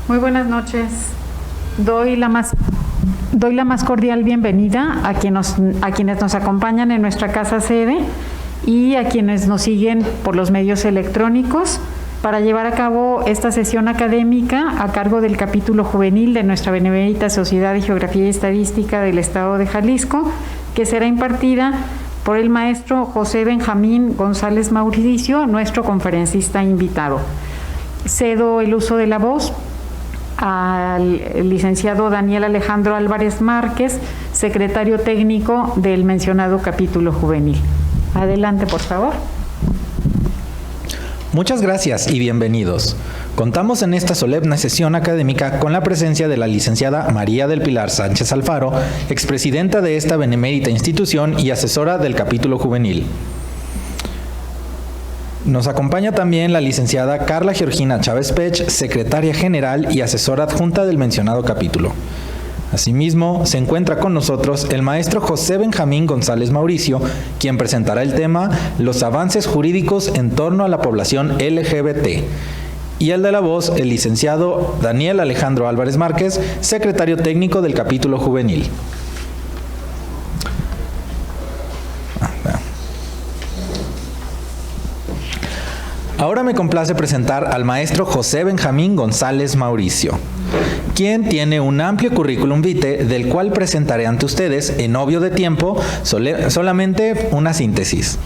Muy buenas noches. Doy la más cordial bienvenida a quienes nos acompañan en nuestra casa sede y a quienes nos siguen por los medios electrónicos para llevar a cabo esta sesión académica a cargo del capítulo juvenil de nuestra Benemérita Sociedad de Geografía y Estadística del Estado de Jalisco, que será impartida por el maestro José Benjamín González Mauricio, nuestro conferencista invitado. Cedo el uso de la voz al licenciado Daniel Alejandro Álvarez Márquez, secretario técnico del mencionado capítulo juvenil. Adelante, por favor. Muchas gracias y bienvenidos. Contamos en esta solemne sesión académica con la presencia de la licenciada María del Pilar Sánchez Alfaro, expresidenta de esta benemérita institución y asesora del capítulo juvenil. Nos acompaña también la licenciada Carla Georgina Chávez Pech, secretaria general y asesora adjunta del mencionado capítulo. Asimismo, se encuentra con nosotros el maestro José Benjamín González Mauricio, quien presentará el tema Los avances jurídicos en torno a la población LGBT. Y el de la voz, el licenciado Daniel Alejandro Álvarez Márquez, secretario técnico del capítulo juvenil. Ahora me complace presentar al maestro José Benjamín González Mauricio, quien tiene un amplio currículum vitae del cual presentaré ante ustedes en obvio de tiempo solamente una síntesis.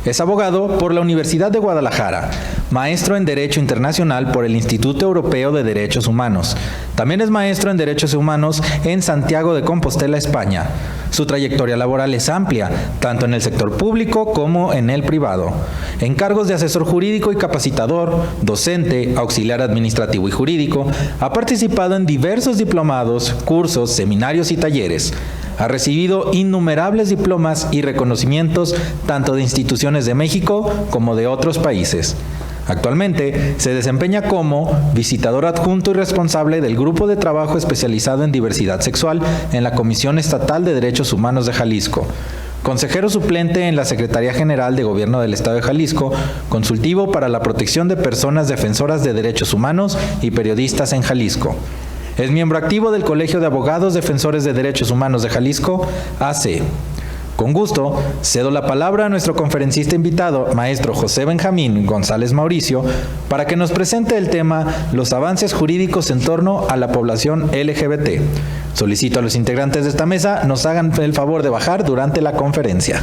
Es abogado por la Universidad de Guadalajara, maestro en Derecho Internacional por el Instituto Europeo de Derechos Humanos. También es maestro en Derechos Humanos en Santiago de Compostela, España. Su trayectoria laboral es amplia, tanto en el sector público como en el privado. En cargos de asesor jurídico y capacitador, docente, auxiliar administrativo y jurídico, ha participado en diversos diplomados, cursos, seminarios y talleres. Ha recibido innumerables diplomas y reconocimientos tanto de instituciones de México como de otros países. Actualmente se desempeña como visitador adjunto y responsable del Grupo de Trabajo Especializado en Diversidad Sexual en la Comisión Estatal de Derechos Humanos de Jalisco, consejero suplente en la Secretaría General de Gobierno del Estado de Jalisco, consultivo para la protección de personas defensoras de derechos humanos y periodistas en Jalisco. Es miembro activo del Colegio de Abogados Defensores de Derechos Humanos de Jalisco, AC. Con gusto, cedo la palabra a nuestro conferencista invitado, maestro José Benjamín González Mauricio, para que nos presente el tema Los avances jurídicos en torno a la población LGBT. Solicito a los integrantes de esta mesa nos hagan el favor de bajar durante la conferencia.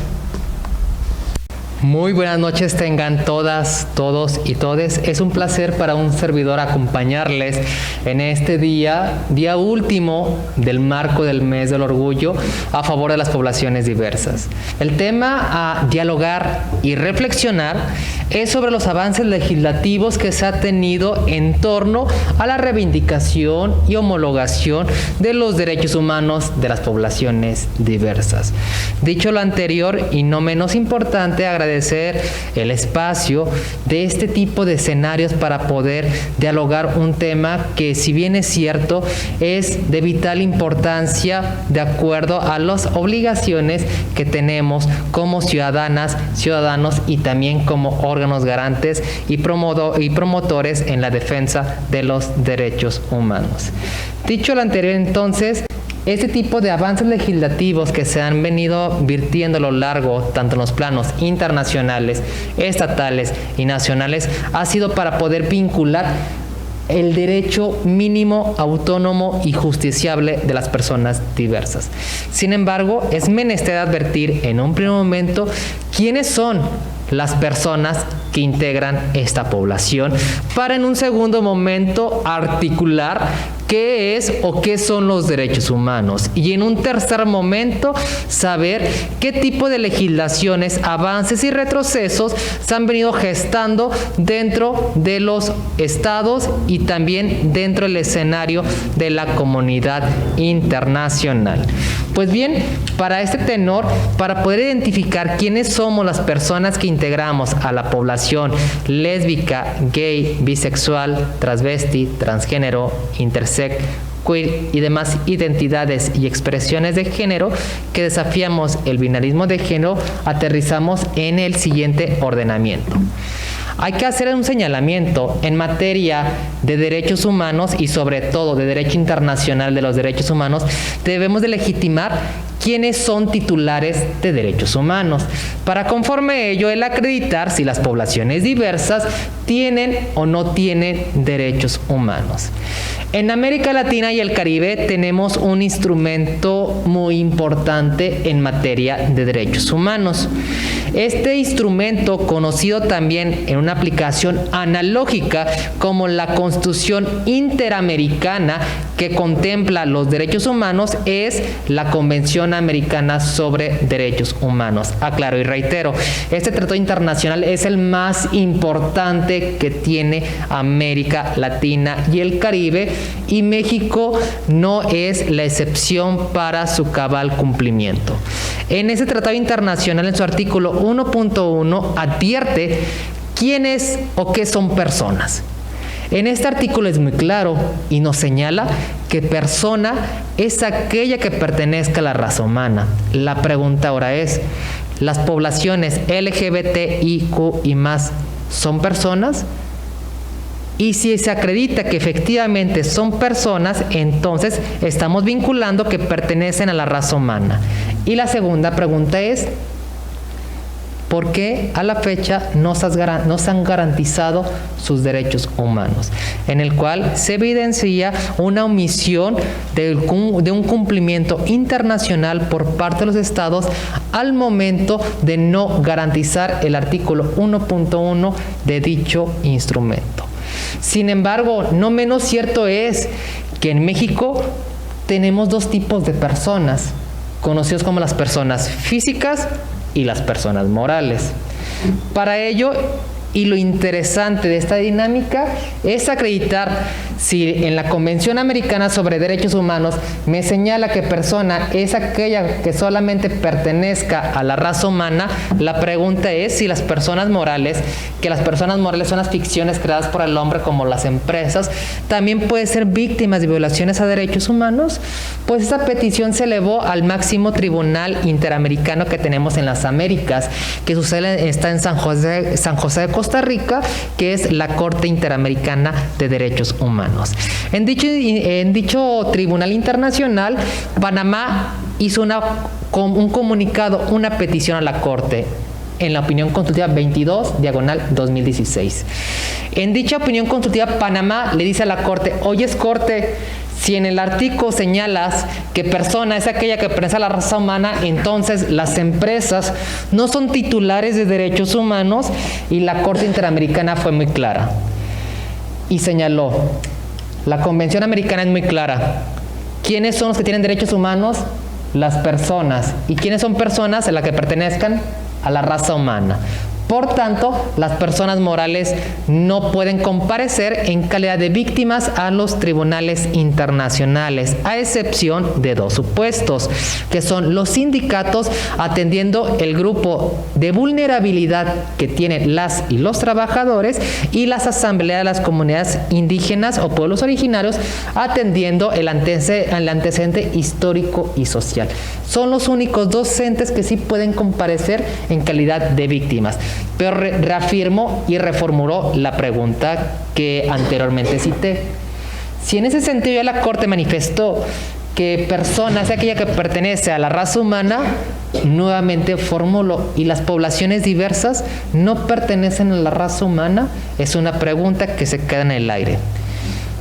Muy buenas noches tengan todas, todos y todes. Es un placer para un servidor acompañarles en este día último del marco del mes del orgullo a favor de las poblaciones diversas. El tema a dialogar y reflexionar es sobre los avances legislativos que se ha tenido en torno a la reivindicación y homologación de los derechos humanos de las poblaciones diversas. Dicho lo anterior y no menos importante, agradecer el espacio de este tipo de escenarios para poder dialogar un tema que, si bien es cierto, es de vital importancia de acuerdo a las obligaciones que tenemos como ciudadanas, ciudadanos y también como órganos garantes y promotores en la defensa de los derechos humanos. Dicho lo anterior, entonces, este tipo de avances legislativos que se han venido virtiendo a lo largo, tanto en los planos internacionales, estatales y nacionales, ha sido para poder vincular el derecho mínimo, autónomo y justiciable de las personas diversas. Sin embargo, es menester advertir en un primer momento quiénes son las personas que integran esta población, para en un segundo momento articular qué es o qué son los derechos humanos, y en un tercer momento saber qué tipo de legislaciones, avances y retrocesos se han venido gestando dentro de los estados y también dentro del escenario de la comunidad internacional. Pues bien, para este tenor, para poder identificar quiénes somos las personas que integramos a la población lésbica, gay, bisexual, transvesti, transgénero, intersex, queer y demás identidades y expresiones de género que desafiamos el binarismo de género, aterrizamos en el siguiente ordenamiento. Hay que hacer un señalamiento en materia de derechos humanos y sobre todo de derecho internacional de los derechos humanos. Debemos de legitimar quiénes son titulares de derechos humanos, para conforme ello el acreditar si las poblaciones diversas tienen o no tienen derechos humanos. En América Latina y el Caribe tenemos un instrumento muy importante en materia de derechos humanos. Este instrumento, conocido también en una aplicación analógica como la Constitución Interamericana que contempla los derechos humanos, es la Convención Americana sobre Derechos Humanos. Aclaro y reitero, este tratado internacional es el más importante que tiene América Latina y el Caribe, y México no es la excepción para su cabal cumplimiento. En ese tratado internacional, en su artículo 1.1, advierte quiénes o qué son personas. En este artículo es muy claro y nos señala que persona es aquella que pertenezca a la raza humana. La pregunta ahora es, ¿las poblaciones LGBTIQ y más son personas? Y si se acredita que efectivamente son personas, entonces estamos vinculando que pertenecen a la raza humana. Y la segunda pregunta es, ¿por qué a la fecha no se han garantizado sus derechos humanos? En el cual se evidencia una omisión de un cumplimiento internacional por parte de los estados al momento de no garantizar el artículo 1.1 de dicho instrumento. Sin embargo, no menos cierto es que en México tenemos dos tipos de personas, conocidos como las personas físicas y las personas morales. Para ello, y lo interesante de esta dinámica es acreditar si en la Convención Americana sobre Derechos Humanos me señala que persona es aquella que solamente pertenezca a la raza humana. La pregunta es si las personas morales, que las personas morales son las ficciones creadas por el hombre como las empresas, también pueden ser víctimas de violaciones a derechos humanos. Pues esta petición se elevó al máximo tribunal interamericano que tenemos en las Américas, que su sede está en San José de Costa Rica, que es la Corte Interamericana de Derechos Humanos. En dicho tribunal internacional, Panamá hizo un comunicado, una petición a la Corte, en la opinión consultiva 22/2016. En dicha opinión consultiva, Panamá le dice a la Corte, oyes Corte, si en el artículo señalas que persona es aquella que pertenece a la raza humana, entonces las empresas no son titulares de derechos humanos. Y la Corte Interamericana fue muy clara y señaló, la Convención Americana es muy clara. ¿Quiénes son los que tienen derechos humanos? Las personas. ¿Y quiénes son personas? Las que pertenezcan a la raza humana. Por tanto, las personas morales no pueden comparecer en calidad de víctimas a los tribunales internacionales, a excepción de dos supuestos, que son los sindicatos atendiendo el grupo de vulnerabilidad que tienen las y los trabajadores, y las asambleas de las comunidades indígenas o pueblos originarios atendiendo el antecedente histórico y social. Son los únicos dos entes que sí pueden comparecer en calidad de víctimas. Pero reafirmó y reformuló la pregunta que anteriormente cité. Si en ese sentido ya la Corte manifestó que persona es aquella que pertenece a la raza humana, nuevamente formuló, ¿y las poblaciones diversas no pertenecen a la raza humana? Es una pregunta que se queda en el aire.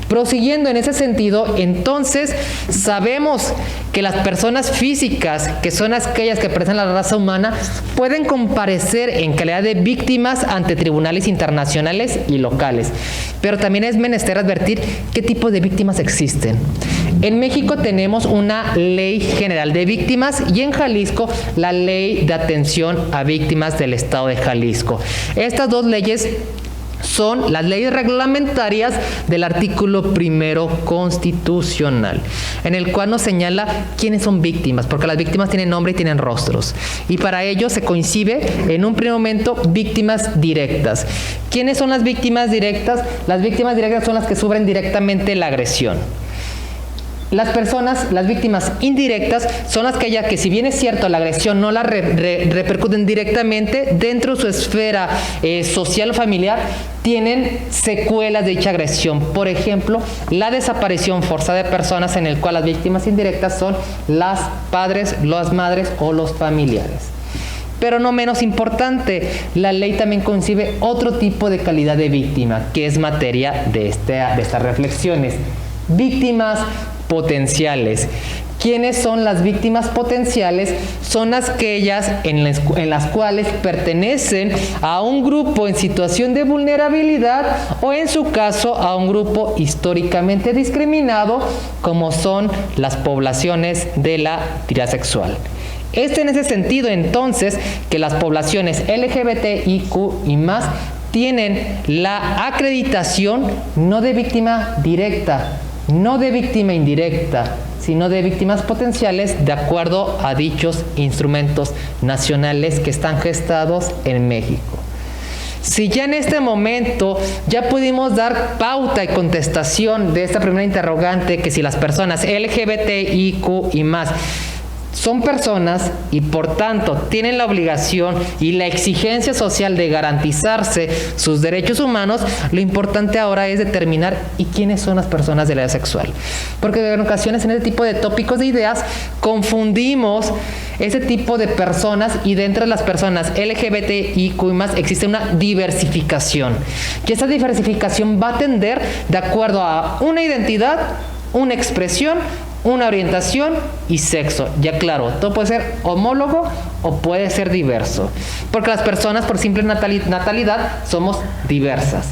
Prosiguiendo en ese sentido, entonces sabemos que las personas físicas, que son aquellas que pertenecen a la raza humana, pueden comparecer en calidad de víctimas ante tribunales internacionales y locales. Pero también es menester advertir qué tipo de víctimas existen. En México tenemos una ley general de víctimas y en Jalisco la ley de atención a víctimas del estado de Jalisco. Estas dos leyes son las leyes reglamentarias del artículo 1 constitucional, en el cual nos señala quiénes son víctimas, porque las víctimas tienen nombre y tienen rostros, y para ello se concibe en un primer momento víctimas directas. ¿Quiénes son las víctimas directas? Las víctimas directas son las que sufren directamente la agresión. las víctimas indirectas, son aquellas que, si bien es cierto, la agresión no la repercuten directamente dentro de su esfera social o familiar, tienen secuelas de dicha agresión. Por ejemplo, la desaparición forzada de personas, en el cual las víctimas indirectas son las padres, las madres o los familiares. Pero no menos importante, la ley también concibe otro tipo de calidad de víctima, que es materia de estas reflexiones. Víctimas potenciales. ¿Quiénes son las víctimas potenciales? Son aquellas en las cuales pertenecen a un grupo en situación de vulnerabilidad, o en su caso a un grupo históricamente discriminado, como son las poblaciones de la diversidad sexual. En ese sentido, entonces, que las poblaciones LGBTIQ y más tienen la acreditación no de víctima directa, no de víctima indirecta, sino de víctimas potenciales, de acuerdo a dichos instrumentos nacionales que están gestados en México. Si ya en este momento ya pudimos dar pauta y contestación de esta primera interrogante, que si las personas LGBTIQ y más son personas y por tanto tienen la obligación y la exigencia social de garantizarse sus derechos humanos, lo importante ahora es determinar ¿y quiénes son las personas de la edad sexual? Porque en ocasiones en este tipo de tópicos de ideas confundimos ese tipo de personas, y dentro de las personas LGBTIQ y más existe una diversificación, y esa diversificación va a tender de acuerdo a una identidad, una expresión, una orientación y sexo. Ya claro, todo puede ser homólogo o puede ser diverso, porque las personas por simple natalidad somos diversas.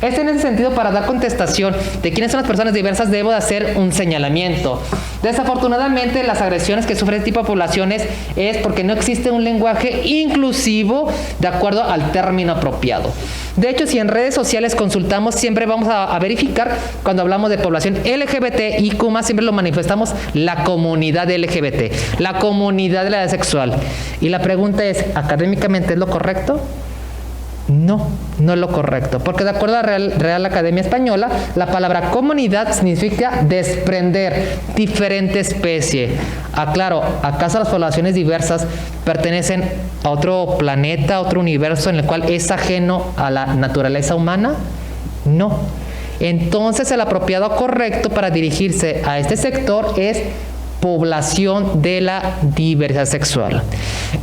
En ese sentido, para dar contestación de quiénes son las personas diversas, debo de hacer un señalamiento. Desafortunadamente, las agresiones que sufre este tipo de poblaciones es porque no existe un lenguaje inclusivo de acuerdo al término apropiado. De hecho, si en redes sociales consultamos, siempre vamos a verificar, cuando hablamos de población LGBTIQ+, siempre lo manifestamos la comunidad LGBT, la comunidad de la edad sexual. Y la pregunta es, ¿académicamente es lo correcto? No, no es lo correcto, porque de acuerdo a la Real Academia Española, la palabra comunidad significa desprender, diferente especie. Aclaro, ¿acaso las poblaciones diversas pertenecen a otro planeta, a otro universo en el cual es ajeno a la naturaleza humana? No. Entonces, el apropiado correcto para dirigirse a este sector es población de la diversidad sexual.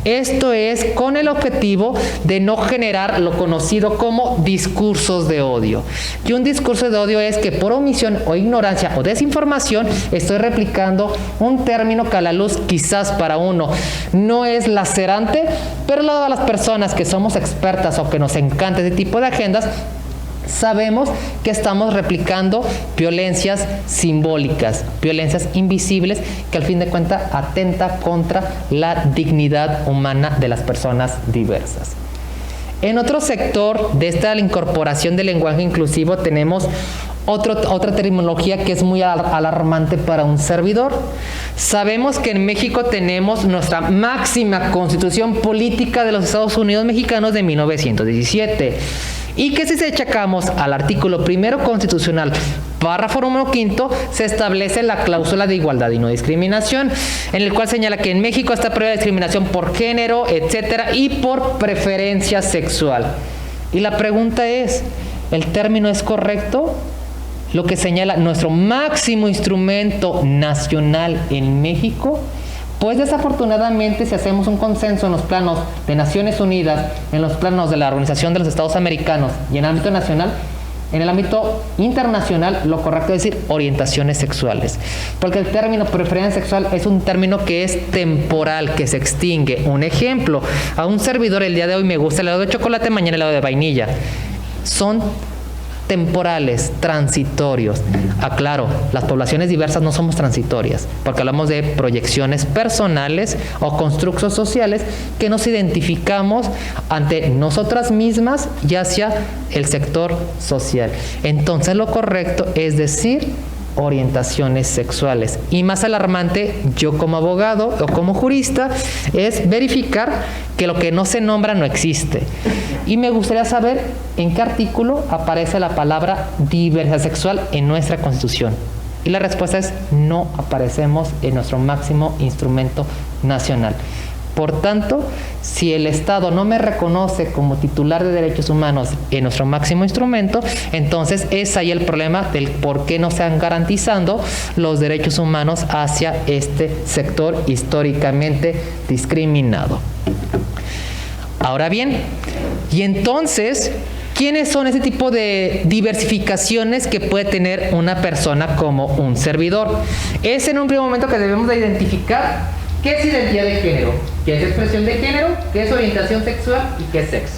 Esto es con el objetivo de no generar lo conocido como discursos de odio. Y un discurso de odio es que por omisión o ignorancia o desinformación estoy replicando un término que a la luz quizás para uno no es lacerante, pero a las personas que somos expertas o que nos encanta este tipo de agendas, sabemos que estamos replicando violencias simbólicas, violencias invisibles, que al fin de cuentas atenta contra la dignidad humana de las personas diversas. En otro sector de esta incorporación del lenguaje inclusivo tenemos otra terminología que es muy alarmante para un servidor. Sabemos que en México tenemos nuestra máxima constitución política de los Estados Unidos mexicanos de 1917. Y que si se achacamos al artículo 1 constitucional, párrafo número 5, se establece la cláusula de igualdad y no discriminación, en el cual señala que en México está prohibida la discriminación por género, etcétera, y por preferencia sexual. Y la pregunta es, ¿el término es correcto? Lo que señala nuestro máximo instrumento nacional en México. Pues desafortunadamente, si hacemos un consenso en los planos de Naciones Unidas, en los planos de la Organización de los Estados Americanos y en el ámbito nacional, en el ámbito internacional, lo correcto es decir orientaciones sexuales. Porque el término preferencia sexual es un término que es temporal, que se extingue. Un ejemplo, a un servidor el día de hoy me gusta el helado de chocolate, mañana el helado de vainilla. Son temporales, transitorios. Aclaro, las poblaciones diversas no somos transitorias, porque hablamos de proyecciones personales o constructos sociales que nos identificamos ante nosotras mismas y hacia el sector social. Entonces, lo correcto es decir orientaciones sexuales. Y más alarmante, yo como abogado o como jurista, es verificar que lo que no se nombra no existe. Y me gustaría saber en qué artículo aparece la palabra diversidad sexual en nuestra Constitución. Y la respuesta es no aparecemos en nuestro máximo instrumento nacional. Por tanto, si el Estado no me reconoce como titular de derechos humanos en nuestro máximo instrumento, entonces es ahí el problema del por qué no se están garantizando los derechos humanos hacia este sector históricamente discriminado. Ahora bien, y entonces, ¿quiénes son ese tipo de diversificaciones que puede tener una persona como un servidor? Es en un primer momento que debemos de identificar qué es identidad de género, qué es expresión de género, qué es orientación sexual y qué es sexo.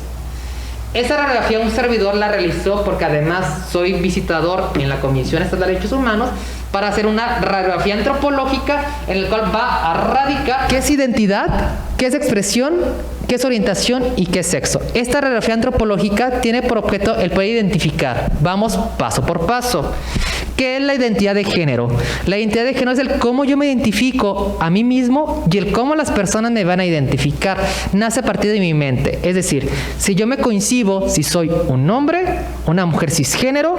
Esa radiografía un servidor la realizó porque además soy visitador en la Comisión Estatal de Derechos Humanos para hacer una radiografía antropológica en la cual va a radicar qué es identidad, qué es expresión, qué es orientación y qué es sexo. Esta radiografía antropológica tiene por objeto el poder identificar. Vamos paso por paso. ¿Qué es la identidad de género? La identidad de género es el cómo yo me identifico a mí mismo y el cómo las personas me van a identificar. Nace a partir de mi mente. Es decir, si yo me coincido, si soy un hombre, una mujer cisgénero,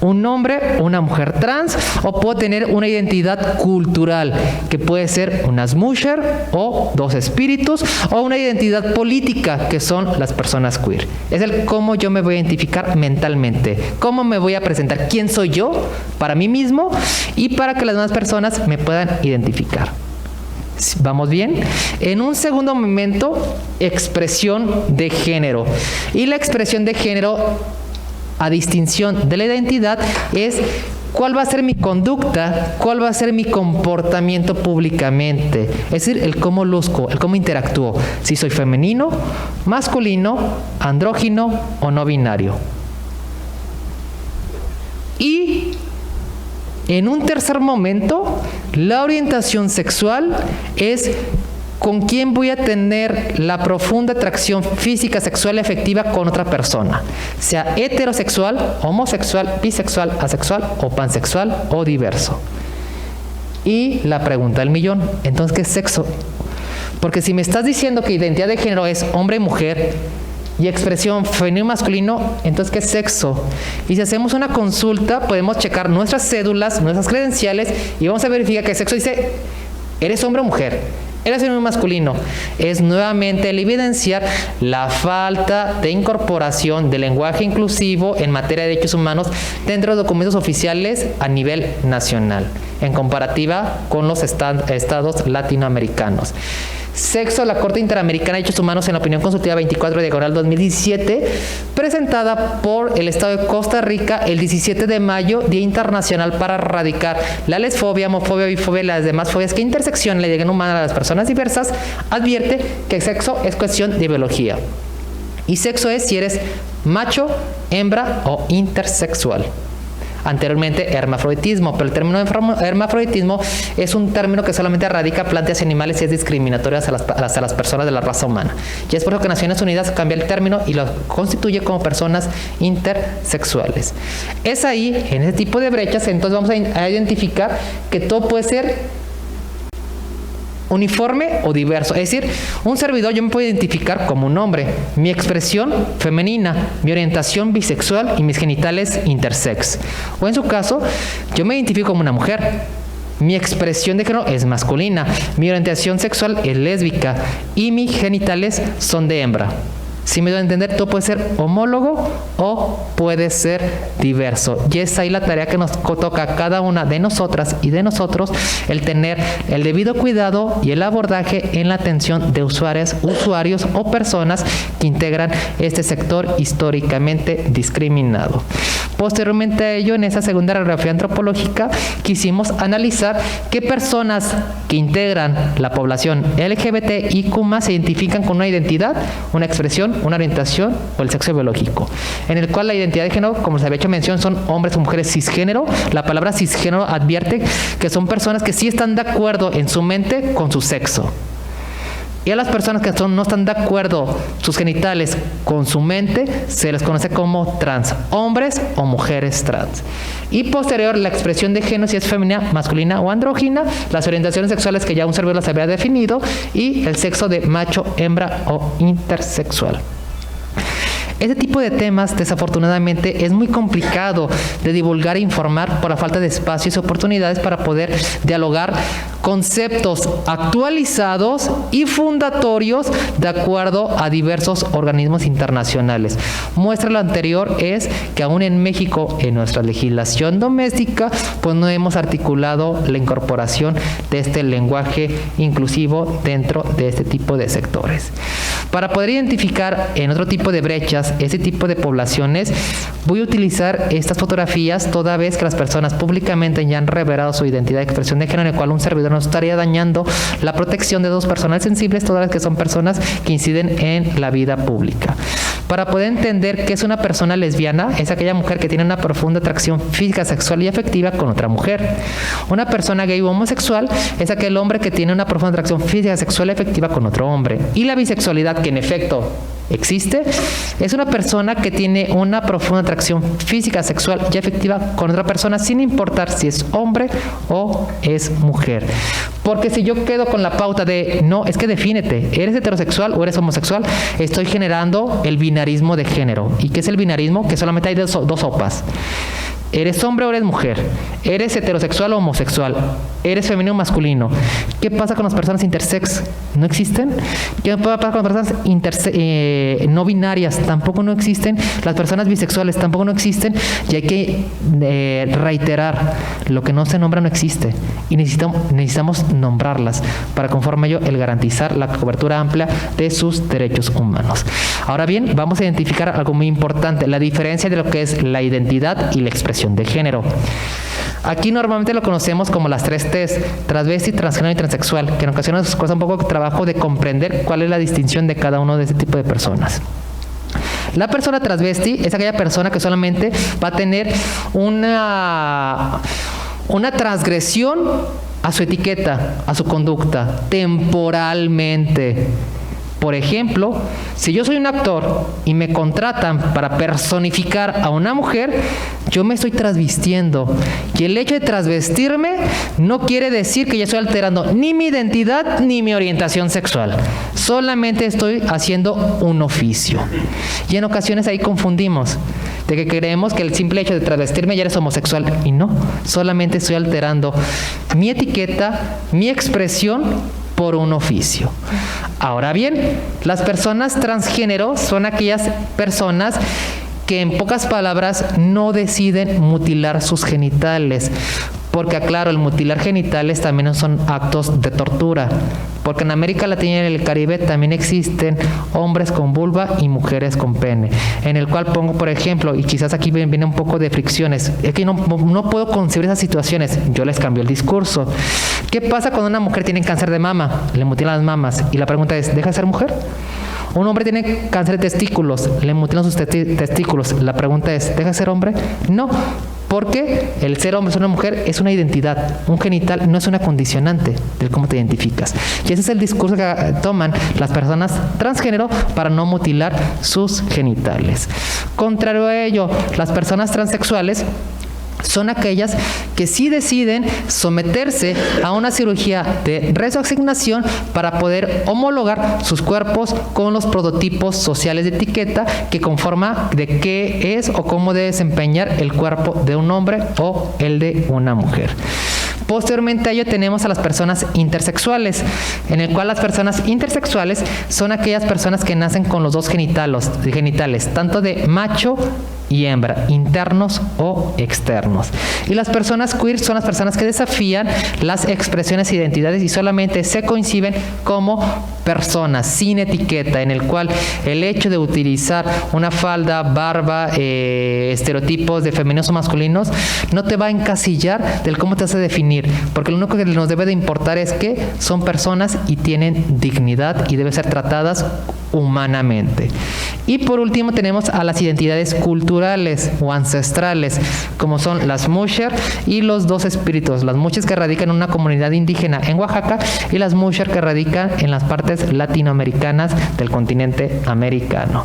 un hombre, una mujer trans, o puedo tener una identidad cultural, que puede ser una smusher o dos espíritus, o una identidad política, que son las personas queer. Es el cómo yo me voy a identificar mentalmente, cómo me voy a presentar, quién soy yo para mí mismo y para que las demás personas me puedan identificar. ¿Vamos bien? En un segundo momento, expresión de género. Y la expresión de género, a distinción de la identidad, es cuál va a ser mi conducta, cuál va a ser mi comportamiento públicamente. Es decir, el cómo luzco, el cómo interactúo. Si soy femenino, masculino, andrógino o no binario. Y en un tercer momento, la orientación sexual es con quién voy a tener la profunda atracción física, sexual y afectiva con otra persona, sea heterosexual, homosexual, bisexual, asexual o pansexual o diverso. Y la pregunta del millón, entonces, ¿qué es sexo? Porque si me estás diciendo que identidad de género es hombre y mujer, y expresión femenino y masculino, entonces, ¿qué es sexo? Y si hacemos una consulta, podemos checar nuestras cédulas, nuestras credenciales, y vamos a verificar que sexo dice, ¿eres hombre o mujer? ¿Eres femenino o masculino? Es nuevamente el evidenciar la falta de incorporación del lenguaje inclusivo en materia de derechos humanos dentro de documentos oficiales a nivel nacional, en comparativa con los estados latinoamericanos. Sexo, la Corte Interamericana de Derechos Humanos, en la opinión consultiva 24/2017, presentada por el Estado de Costa Rica el 17 de mayo, Día Internacional para erradicar la lesfobia, homofobia, bifobia y las demás fobias que interseccionan la dignidad humana a las personas diversas, advierte que sexo es cuestión de biología. Y sexo es si eres macho, hembra o intersexual. Anteriormente hermafroditismo, pero el término hermafroditismo es un término que solamente radica plantas y animales y es discriminatorio hacia las personas de la raza humana. Y es por eso que Naciones Unidas cambia el término y lo constituye como personas intersexuales. Es ahí, en ese tipo de brechas, entonces vamos a identificar que todo puede ser uniforme o diverso. Es decir, un servidor yo me puedo identificar como un hombre, mi expresión femenina, mi orientación bisexual y mis genitales intersex. O en su caso, yo me identifico como una mujer. Mi expresión de género es masculina, mi orientación sexual es lésbica y mis genitales son de hembra. Si me doy a entender, todo puede ser homólogo o puede ser diverso. Y es ahí la tarea que nos toca a cada una de nosotras y de nosotros, el tener el debido cuidado y el abordaje en la atención de usuarios o personas que integran este sector históricamente discriminado. Posteriormente a ello, en esa segunda radiografía antropológica, quisimos analizar qué personas que integran la población LGBTIQ+ se identifican con una identidad, una expresión, una orientación o el sexo biológico, en el cual la identidad de género, como se había hecho mención, son hombres o mujeres cisgénero. La palabra cisgénero advierte que son personas que sí están de acuerdo en su mente con su sexo. Y a las personas que no están de acuerdo sus genitales con su mente, se les conoce como trans, hombres o mujeres trans. Y posterior, la expresión de género, si es femenina, masculina o andrógina, las orientaciones sexuales que ya un servidor las había definido, y el sexo de macho, hembra o intersexual. Este tipo de temas, desafortunadamente, es muy complicado de divulgar e informar por la falta de espacios y oportunidades para poder dialogar conceptos actualizados y fundatorios de acuerdo a diversos organismos internacionales. Muestra lo anterior es que aún en México, en nuestra legislación doméstica, pues no hemos articulado la incorporación de este lenguaje inclusivo dentro de este tipo de sectores. Para poder identificar en otro tipo de brechas, este tipo de poblaciones, voy a utilizar estas fotografías toda vez que las personas públicamente ya han revelado su identidad de expresión de género, en el cual un servidor no estaría dañando la protección de datos personales sensibles, todas las que son personas que inciden en la vida pública. Para poder entender qué es una persona lesbiana, es aquella mujer que tiene una profunda atracción física, sexual y afectiva con otra mujer. Una persona gay o homosexual es aquel hombre que tiene una profunda atracción física, sexual y afectiva con otro hombre. Y la bisexualidad, que en efecto existe, es una persona que tiene una profunda atracción física, sexual y afectiva con otra persona, sin importar si es hombre o es mujer. Porque si yo quedo con la pauta de, no, es que defínete, ¿eres heterosexual o eres homosexual? Estoy generando el binarismo de género. ¿Y qué es el binarismo? Que solamente hay dos sopas. ¿Eres hombre o eres mujer? ¿Eres heterosexual o homosexual? ¿Eres femenino o masculino? ¿Qué pasa con las personas intersex? ¿No existen? ¿Qué pasa con las personas no binarias? Tampoco no existen. Las personas bisexuales tampoco no existen. Y hay que reiterar, lo que no se nombra no existe. Y necesitamos nombrarlas para, conforme a ello, el garantizar la cobertura amplia de sus derechos humanos. Ahora bien, vamos a identificar algo muy importante, la diferencia de lo que es la identidad y la expresión de género. Aquí normalmente lo conocemos como las 3 T's: transvesti, transgénero y transexual, que en ocasiones nos cuesta un poco de trabajo de comprender cuál es la distinción de cada uno de este tipo de personas. La persona transvesti es aquella persona que solamente va a tener una transgresión a su etiqueta, a su conducta, temporalmente. Por ejemplo, si yo soy un actor y me contratan para personificar a una mujer, yo me estoy transvistiendo. Y el hecho de transvestirme no quiere decir que yo estoy alterando ni mi identidad ni mi orientación sexual. Solamente estoy haciendo un oficio. Y en ocasiones ahí confundimos, de que creemos que el simple hecho de transvestirme ya eres homosexual. Y no, solamente estoy alterando mi etiqueta, mi expresión por un oficio. Ahora bien, las personas transgénero son aquellas personas que, en pocas palabras, no deciden mutilar sus genitales. Porque, aclaro, el mutilar genitales también son actos de tortura. Porque en América Latina y en el Caribe también existen hombres con vulva y mujeres con pene. En el cual pongo, por ejemplo, y quizás aquí viene un poco de fricciones, es que no puedo concebir esas situaciones. Yo les cambio el discurso. ¿Qué pasa cuando una mujer tiene cáncer de mama? Le mutilan las mamas. Y la pregunta es, ¿deja de ser mujer? Un hombre tiene cáncer de testículos, le mutilan sus testículos. La pregunta es, ¿deja de ser hombre? No. Porque el ser hombre o una mujer es una identidad. Un genital no es una condicionante de cómo te identificas. Y ese es el discurso que toman las personas transgénero para no mutilar sus genitales. Contrario a ello, las personas transexuales son aquellas que sí deciden someterse a una cirugía de reasignación para poder homologar sus cuerpos con los prototipos sociales de etiqueta que conforma de qué es o cómo debe desempeñar el cuerpo de un hombre o el de una mujer. Posteriormente a ello tenemos a las personas intersexuales, en el cual las personas intersexuales son aquellas personas que nacen con los dos genitales, tanto de macho y hembra, internos o externos. Y las personas queer son las personas que desafían las expresiones e identidades y solamente se conciben como personas sin etiqueta, en el cual el hecho de utilizar una falda, barba, estereotipos de femeninos o masculinos no te va a encasillar del cómo te hace definir, porque lo único que nos debe de importar es que son personas y tienen dignidad y deben ser tratadas humanamente. Y por último tenemos a las identidades culturales o ancestrales, como son las Musher y los dos espíritus. Las Musher que radican en una comunidad indígena en Oaxaca y las Musher que radican en las partes latinoamericanas del continente americano.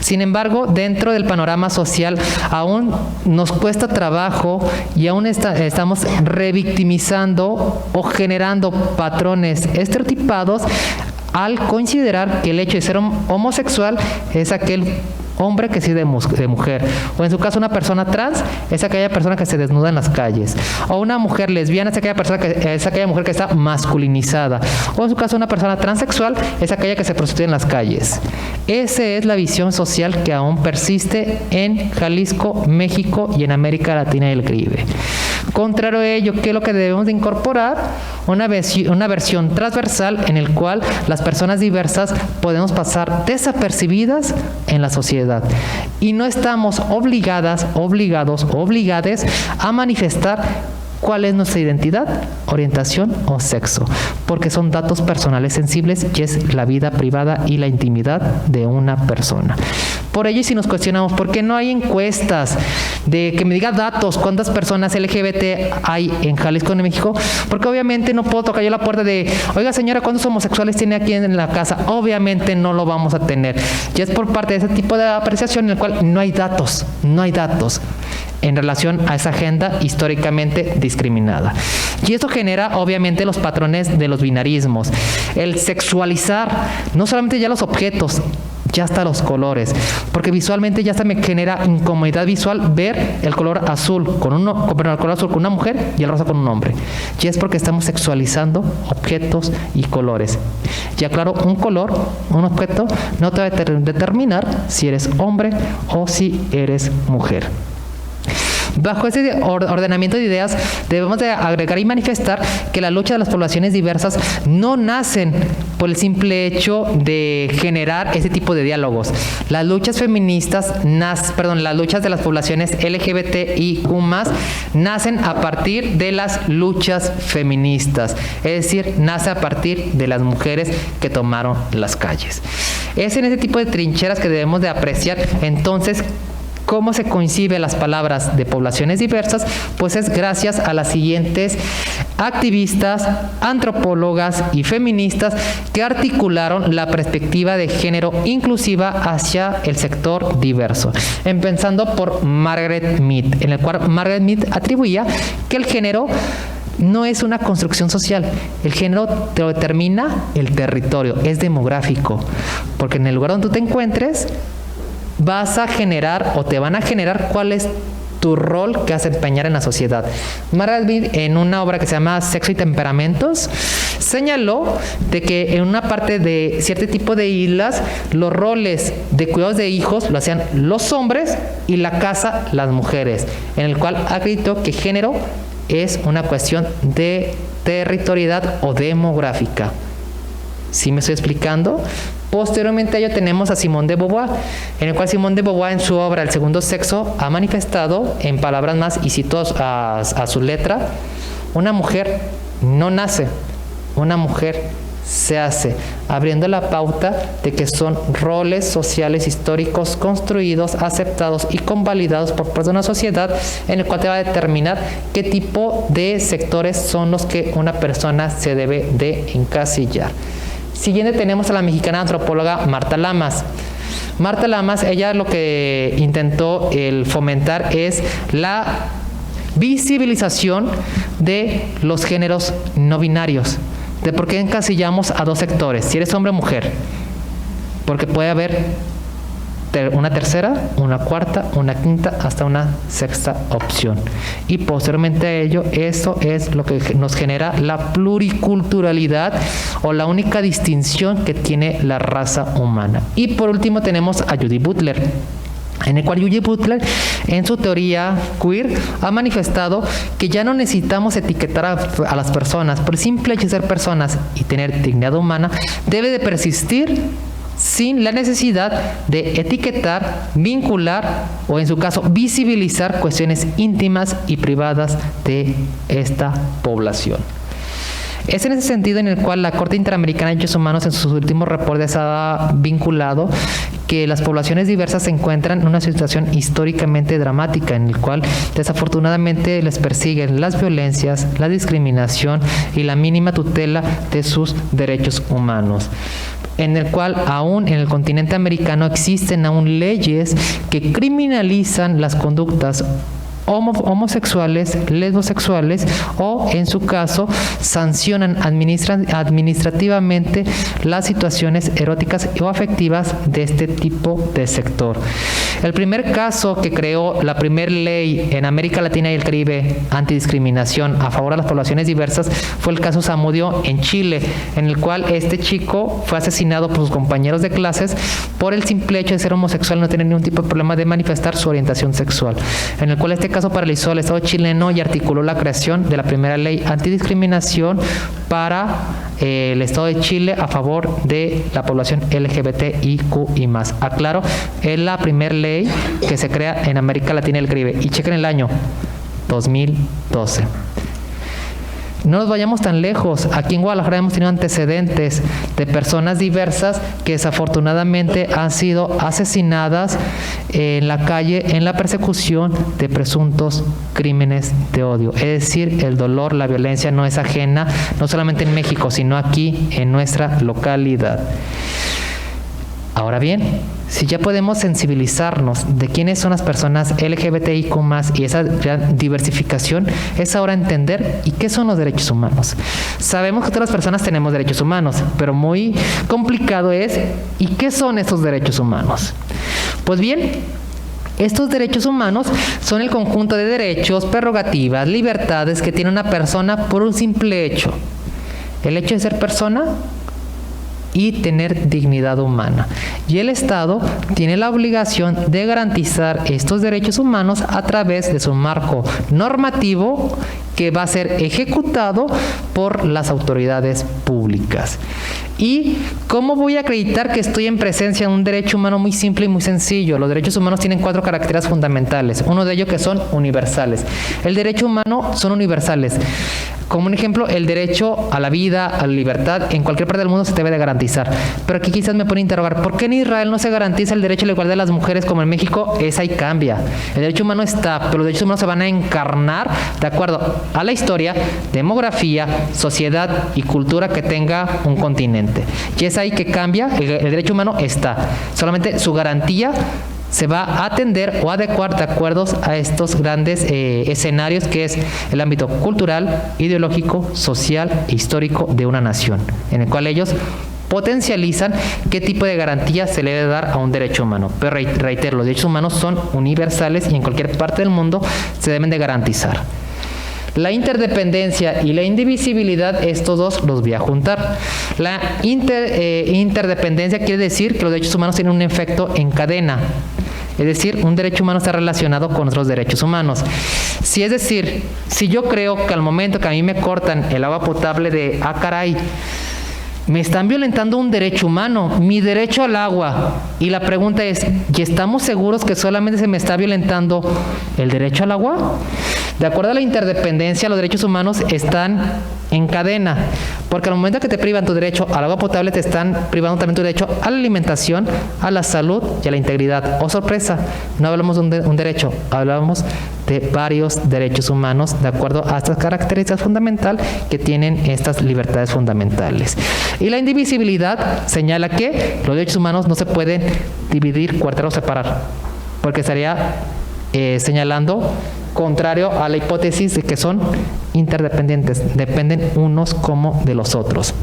Sin embargo, dentro del panorama social aún nos cuesta trabajo y aún estamos revictimizando o generando patrones estereotipados al considerar que el hecho de ser homosexual es aquel hombre que sí de mujer. O en su caso una persona trans es aquella persona que se desnuda en las calles. O una mujer lesbiana es aquella mujer que está masculinizada. O en su caso una persona transexual es aquella que se prostituye en las calles. Esa es la visión social que aún persiste en Jalisco, México y en América Latina y el Caribe. Contrario a ello, ¿qué es lo que debemos de incorporar? Una versión transversal en el cual las personas diversas podemos pasar desapercibidas en la sociedad y no estamos obligados a manifestar cuál es nuestra identidad, orientación o sexo, porque son datos personales sensibles y es la vida privada y la intimidad de una persona. Por ello, si nos cuestionamos por qué no hay encuestas de que me diga datos, cuántas personas LGBT hay en Jalisco, en México, porque obviamente no puedo tocar yo la puerta de, oiga señora, ¿cuántos homosexuales tiene aquí en la casa? Obviamente no lo vamos a tener. Y es por parte de ese tipo de apreciación en el cual no hay datos en relación a esa agenda históricamente discriminada. Y esto genera obviamente los patrones de los binarismos, el sexualizar no solamente ya los objetos, ya hasta los colores, porque visualmente ya hasta me genera incomodidad visual ver el color azul el color azul con una mujer y el rosa con un hombre. Y es porque estamos sexualizando objetos y colores. Ya claro, un objeto no te va a determinar si eres hombre o si eres mujer. Bajo ese ordenamiento de ideas debemos de agregar y manifestar que la lucha de las poblaciones diversas no nacen por el simple hecho de generar ese tipo de diálogos. Las luchas feministas, las luchas de las poblaciones LGBTIQ+, nacen a partir de las luchas feministas, es decir, nace a partir de las mujeres que tomaron las calles. Es en ese tipo de trincheras que debemos de apreciar entonces ¿cómo se conciben las palabras de poblaciones diversas? Pues es gracias a las siguientes activistas, antropólogas y feministas que articularon la perspectiva de género inclusiva hacia el sector diverso. Empezando por Margaret Mead, en el cual Margaret Mead atribuía que el género no es una construcción social. El género te lo determina el territorio, es demográfico, porque en el lugar donde tú te encuentres vas a generar o te van a generar cuál es tu rol que vas a desempeñar en la sociedad. Margaret Mead, en una obra que se llama Sexo y Temperamentos, señaló de que en una parte de cierto tipo de islas los roles de cuidados de hijos lo hacían los hombres y la casa las mujeres, en el cual acreditó que género es una cuestión de territorialidad o demográfica. ¿Sí me estoy explicando? Posteriormente a ello tenemos a Simone de Beauvoir, en el cual Simone de Beauvoir en su obra El segundo sexo ha manifestado en palabras más, y cito a su letra, una mujer no nace, una mujer se hace, abriendo la pauta de que son roles sociales históricos construidos, aceptados y convalidados por parte de una sociedad, en el cual te va a determinar qué tipo de sectores son los que una persona se debe de encasillar. Siguiente tenemos a la mexicana antropóloga Marta Lamas. Marta Lamas, ella lo que intentó fomentar es la visibilización de los géneros no binarios, de por qué encasillamos a dos sectores, si eres hombre o mujer, porque puede haber una tercera, una cuarta, una quinta, hasta una sexta opción. Y posteriormente a ello, eso es lo que nos genera la pluriculturalidad o la única distinción que tiene la raza humana. Y por último tenemos a Judith Butler, en el cual Judith Butler, en su teoría queer, ha manifestado que ya no necesitamos etiquetar a las personas. Por el simple hecho de ser personas y tener dignidad humana, debe de persistir sin la necesidad de etiquetar, vincular o en su caso visibilizar cuestiones íntimas y privadas de esta población. Es en ese sentido en el cual la Corte Interamericana de Derechos Humanos en sus últimos reportes ha vinculado que las poblaciones diversas se encuentran en una situación históricamente dramática, en el cual desafortunadamente les persiguen las violencias, la discriminación y la mínima tutela de sus derechos humanos, en el cual aún en el continente americano existen aún leyes que criminalizan las conductas homosexuales, lesbosexuales o, en su caso, sancionan administrativamente las situaciones eróticas o afectivas de este tipo de sector. El primer caso que creó la primera ley en América Latina y el Caribe antidiscriminación a favor de las poblaciones diversas fue el caso Zamudio en Chile, en el cual este chico fue asesinado por sus compañeros de clases por el simple hecho de ser homosexual, no tener ningún tipo de problema de manifestar su orientación sexual, en el cual este caso paralizó al Estado chileno y articuló la creación de la primera ley antidiscriminación para el Estado de Chile a favor de la población LGBTIQ y más. Aclaro, es la primera ley que se crea en América Latina y el Caribe. Y chequen el año 2012. No nos vayamos tan lejos. Aquí en Guadalajara hemos tenido antecedentes de personas diversas que desafortunadamente han sido asesinadas en la calle en la persecución de presuntos crímenes de odio. Es decir, el dolor, la violencia no es ajena, no solamente en México, sino aquí en nuestra localidad. Ahora bien, si ya podemos sensibilizarnos de quiénes son las personas LGBTIQ+, y esa diversificación, es ahora entender y qué son los derechos humanos. Sabemos que todas las personas tenemos derechos humanos, pero muy complicado es, ¿y qué son estos derechos humanos? Pues bien, estos derechos humanos son el conjunto de derechos, prerrogativas, libertades que tiene una persona por un simple hecho. El hecho de ser persona y tener dignidad humana. Y el Estado tiene la obligación de garantizar estos derechos humanos a través de su marco normativo que va a ser ejecutado por las autoridades públicas. ¿Y cómo voy a acreditar que estoy en presencia de un derecho humano? Muy simple y muy sencillo. Los derechos humanos tienen 4 caracteres fundamentales. Uno de ellos que son universales. El derecho humano son universales. Como un ejemplo, el derecho a la vida, a la libertad, en cualquier parte del mundo se debe de garantizar. Pero aquí quizás me pone a interrogar, ¿por qué en Israel no se garantiza el derecho a la igualdad de las mujeres como en México? Esa ahí cambia. El derecho humano está, pero los derechos humanos se van a encarnar de acuerdo a la historia, demografía, sociedad y cultura que tenga un continente. Y es ahí que cambia, el derecho humano está. Solamente su garantía se va a atender o adecuar de acuerdo a estos grandes escenarios que es el ámbito cultural, ideológico, social e histórico de una nación, en el cual ellos potencializan qué tipo de garantía se le debe dar a un derecho humano. Pero reitero, los derechos humanos son universales y en cualquier parte del mundo se deben de garantizar. La interdependencia y la indivisibilidad, estos dos los voy a juntar. La interdependencia quiere decir que los derechos humanos tienen un efecto en cadena. Es decir, un derecho humano está relacionado con otros derechos humanos. Si es decir, si yo creo que al momento que a mí me cortan el agua potable de, caray, me están violentando un derecho humano, mi derecho al agua. Y la pregunta es, ¿y estamos seguros que solamente se me está violentando el derecho al agua? De acuerdo a la interdependencia, los derechos humanos están en cadena, porque al momento que te privan tu derecho al agua potable, te están privando también tu derecho a la alimentación, a la salud y a la integridad. ¡Oh, sorpresa! No hablamos de un derecho, hablamos de varios derechos humanos de acuerdo a estas características fundamentales que tienen estas libertades fundamentales. Y la indivisibilidad señala que los derechos humanos no se pueden dividir, cuartear o separar, porque estaría señalando contrario a la hipótesis de que son interdependientes, dependen unos como de los otros.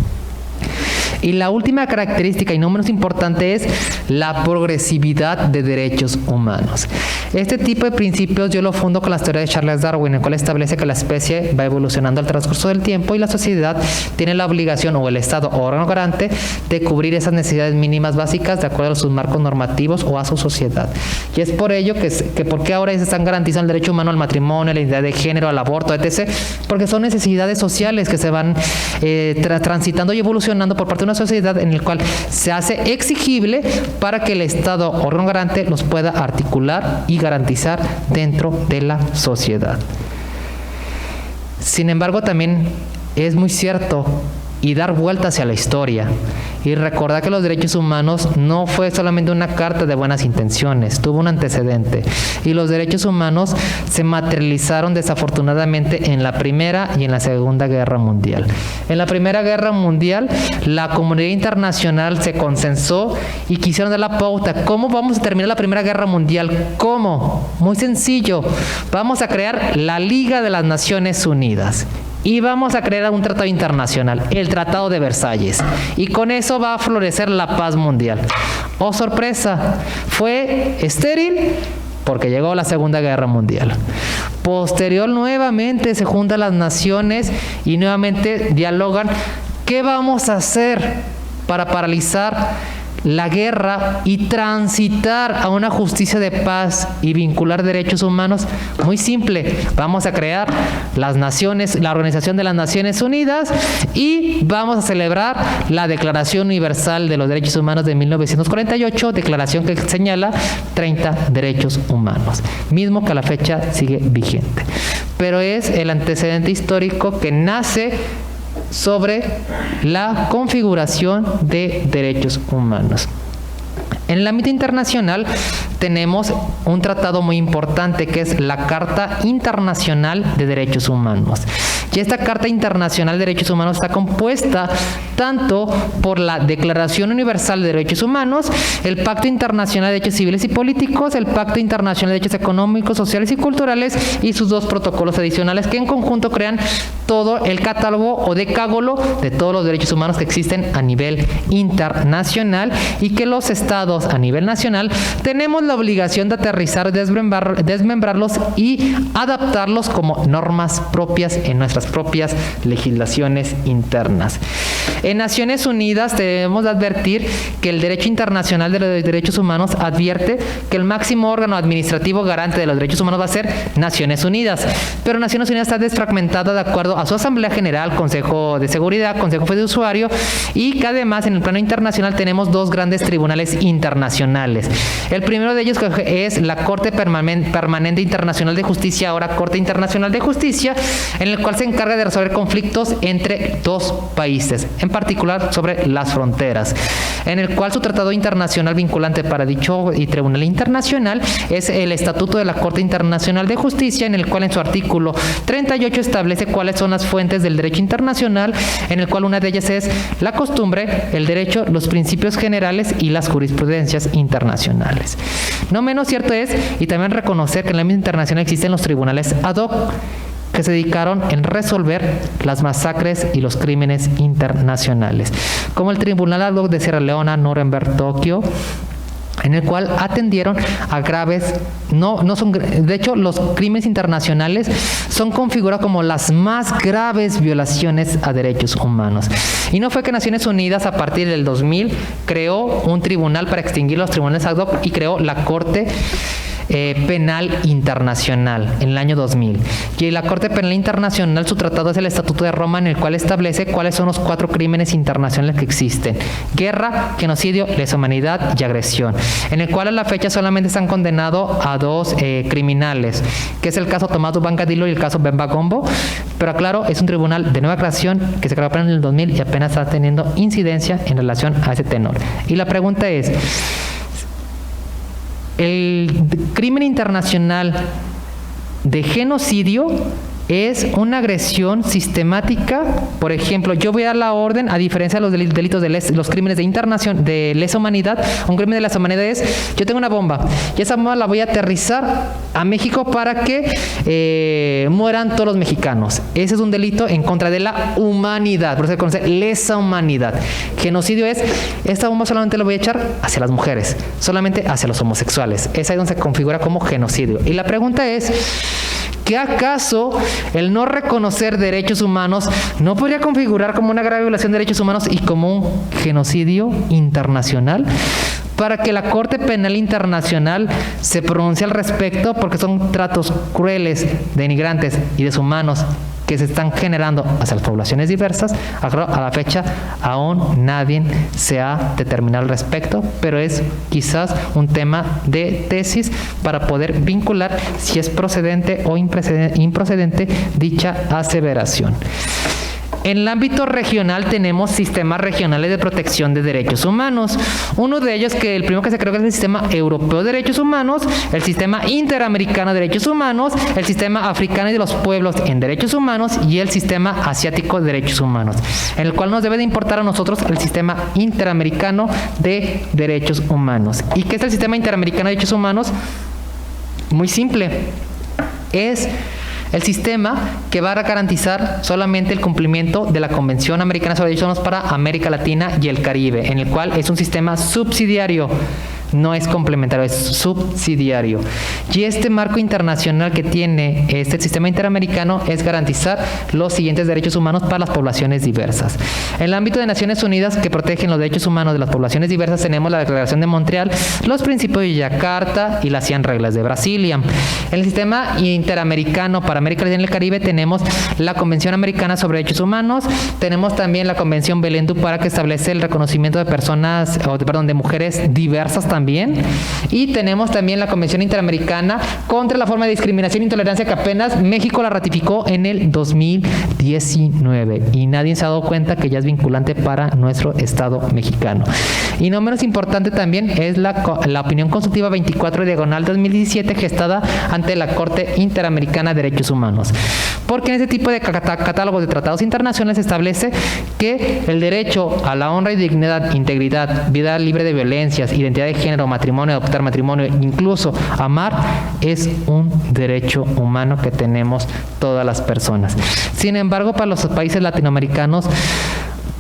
Y la última característica, y no menos importante, es la progresividad de derechos humanos. Este tipo de principios yo lo fundo con la teoría de Charles Darwin, en el cual establece que la especie va evolucionando al transcurso del tiempo y la sociedad tiene la obligación, o el Estado o órgano garante, de cubrir esas necesidades mínimas básicas de acuerdo a sus marcos normativos o a su sociedad. Y es por ello que ¿por qué ahora se están garantizando el derecho humano al matrimonio, a la identidad de género, al aborto, etc.? Porque son necesidades sociales que se van transitando y evolucionando por parte de una sociedad en el cual se hace exigible para que el Estado o órgano garante los pueda articular y garantizar dentro de la sociedad. Sin embargo, también es muy cierto y dar vuelta hacia la historia. Y recordar que los derechos humanos no fue solamente una carta de buenas intenciones, tuvo un antecedente. Y los derechos humanos se materializaron desafortunadamente en la Primera y en la Segunda Guerra Mundial. En la Primera Guerra Mundial, la comunidad internacional se consensó y quisieron dar la pauta. ¿Cómo vamos a terminar la Primera Guerra Mundial? ¿Cómo? Muy sencillo. Vamos a crear la Liga de las Naciones Unidas. Y vamos a crear un tratado internacional, el Tratado de Versalles. Y con eso va a florecer la paz mundial. ¡Oh, sorpresa! Fue estéril porque llegó la Segunda Guerra Mundial. Posterior, nuevamente se juntan las naciones y nuevamente dialogan. ¿Qué vamos a hacer para paralizar la guerra y transitar a una justicia de paz y vincular derechos humanos? Muy simple, vamos a crear las naciones, la Organización de las Naciones Unidas, y vamos a celebrar la Declaración Universal de los Derechos Humanos de 1948, declaración que señala 30 derechos humanos, mismo que a la fecha sigue vigente. Pero es el antecedente histórico que nace sobre la configuración de derechos humanos. En el ámbito internacional tenemos un tratado muy importante que es la Carta Internacional de Derechos Humanos. Y esta Carta Internacional de Derechos Humanos está compuesta tanto por la Declaración Universal de Derechos Humanos, el Pacto Internacional de Derechos Civiles y Políticos, el Pacto Internacional de Derechos Económicos, Sociales y Culturales y sus dos protocolos adicionales que en conjunto crean todo el catálogo o decálogo de todos los derechos humanos que existen a nivel internacional, y que los estados a nivel nacional tenemos la obligación de aterrizar, desmembrarlos y adaptarlos como normas propias en nuestras propias legislaciones internas. En Naciones Unidas debemos de advertir que el derecho internacional de los derechos humanos advierte que el máximo órgano administrativo garante de los derechos humanos va a ser Naciones Unidas, pero Naciones Unidas está desfragmentada de acuerdo a su Asamblea General, Consejo de Seguridad, Consejo de Usuario, y que además en el plano internacional tenemos dos grandes tribunales internacionales. El primero de ellos es la Corte Permanente Internacional de Justicia, ahora Corte Internacional de Justicia, en el cual se encarga de resolver conflictos entre dos países, en particular sobre las fronteras, en el cual su tratado internacional vinculante para dicho tribunal internacional es el Estatuto de la Corte Internacional de Justicia, en el cual en su artículo 38 establece cuáles son las fuentes del derecho internacional, en el cual una de ellas es la costumbre, el derecho, los principios generales y las jurisprudencias internacionales. No menos cierto es, y también reconocer que en el ámbito internacional existen los tribunales ad hoc, que se dedicaron en resolver las masacres y los crímenes internacionales, como el Tribunal ad hoc de Sierra Leona, Nuremberg, Tokio, en el cual atendieron a graves, de hecho los crímenes internacionales son configurados como las más graves violaciones a derechos humanos. Y no fue que Naciones Unidas a partir del 2000 creó un tribunal para extinguir los tribunales ad hoc y creó la Corte Penal Internacional en el año 2000. Y la Corte Penal Internacional, su tratado es el Estatuto de Roma, en el cual establece cuáles son los 4 crímenes internacionales que existen: guerra, genocidio, lesa humanidad y agresión, en el cual a la fecha solamente se han condenado a 2 criminales, que es el caso Tomás Dubán Cadillo y el caso Bemba Gombo. Pero aclaro, es un tribunal de nueva creación que se creó apenas en el 2000 y apenas está teniendo incidencia en relación a ese tenor. Y la pregunta es: ¿el crimen internacional de genocidio es una agresión sistemática? Por ejemplo, yo voy a dar la orden, a diferencia de los delitos de los crímenes de lesa humanidad. Un crimen de lesa humanidad es: yo tengo una bomba y esa bomba la voy a aterrizar a México para que mueran todos los mexicanos. Ese es un delito en contra de la humanidad, por eso se conoce lesa humanidad. Genocidio es: esta bomba solamente la voy a echar hacia las mujeres, solamente hacia los homosexuales. Es ahí donde se configura como genocidio. Y la pregunta es: ¿qué acaso el no reconocer derechos humanos no podría configurar como una grave violación de derechos humanos y como un genocidio internacional? Para que la Corte Penal Internacional se pronuncie al respecto, porque son tratos crueles, denigrantes y deshumanos que se están generando hacia las poblaciones diversas. A la fecha aún nadie se ha determinado al respecto, pero es quizás un tema de tesis para poder vincular si es procedente o improcedente dicha aseveración. En el ámbito regional tenemos sistemas regionales de protección de derechos humanos. Uno de ellos, que el primero que se creó, que es el Sistema Europeo de Derechos Humanos, el Sistema Interamericano de Derechos Humanos, el Sistema Africano y de los Pueblos en Derechos Humanos y el Sistema Asiático de Derechos Humanos, en el cual nos debe de importar a nosotros el Sistema Interamericano de Derechos Humanos. ¿Y qué es el Sistema Interamericano de Derechos Humanos? Muy simple. Es el sistema que va a garantizar solamente el cumplimiento de la Convención Americana sobre Derechos Humanos para América Latina y el Caribe, en el cual es un sistema subsidiario. No es complementario, es subsidiario. Y este marco internacional que tiene este sistema interamericano es garantizar los siguientes derechos humanos para las poblaciones diversas. En el ámbito de Naciones Unidas, que protegen los derechos humanos de las poblaciones diversas, tenemos la Declaración de Montreal, los Principios de Yakarta y las 100 Reglas de Brasilia. En el sistema interamericano para América Latina y el Caribe tenemos la Convención Americana sobre Derechos Humanos, tenemos también la Convención Belén du Pará, que establece el reconocimiento de personas, de mujeres diversas también, y tenemos también la Convención Interamericana contra la forma de discriminación e intolerancia, que apenas México la ratificó en el 2019 y nadie se ha dado cuenta que ya es vinculante para nuestro Estado mexicano. Y no menos importante también es la opinión consultiva 24/2017 gestada ante la Corte Interamericana de Derechos Humanos, porque en ese tipo de catálogos de tratados internacionales se establece que el derecho a la honra y dignidad, integridad, vida libre de violencias, identidad de género, matrimonio, adoptar matrimonio, incluso amar, es un derecho humano que tenemos todas las personas. Sin embargo, para los países latinoamericanos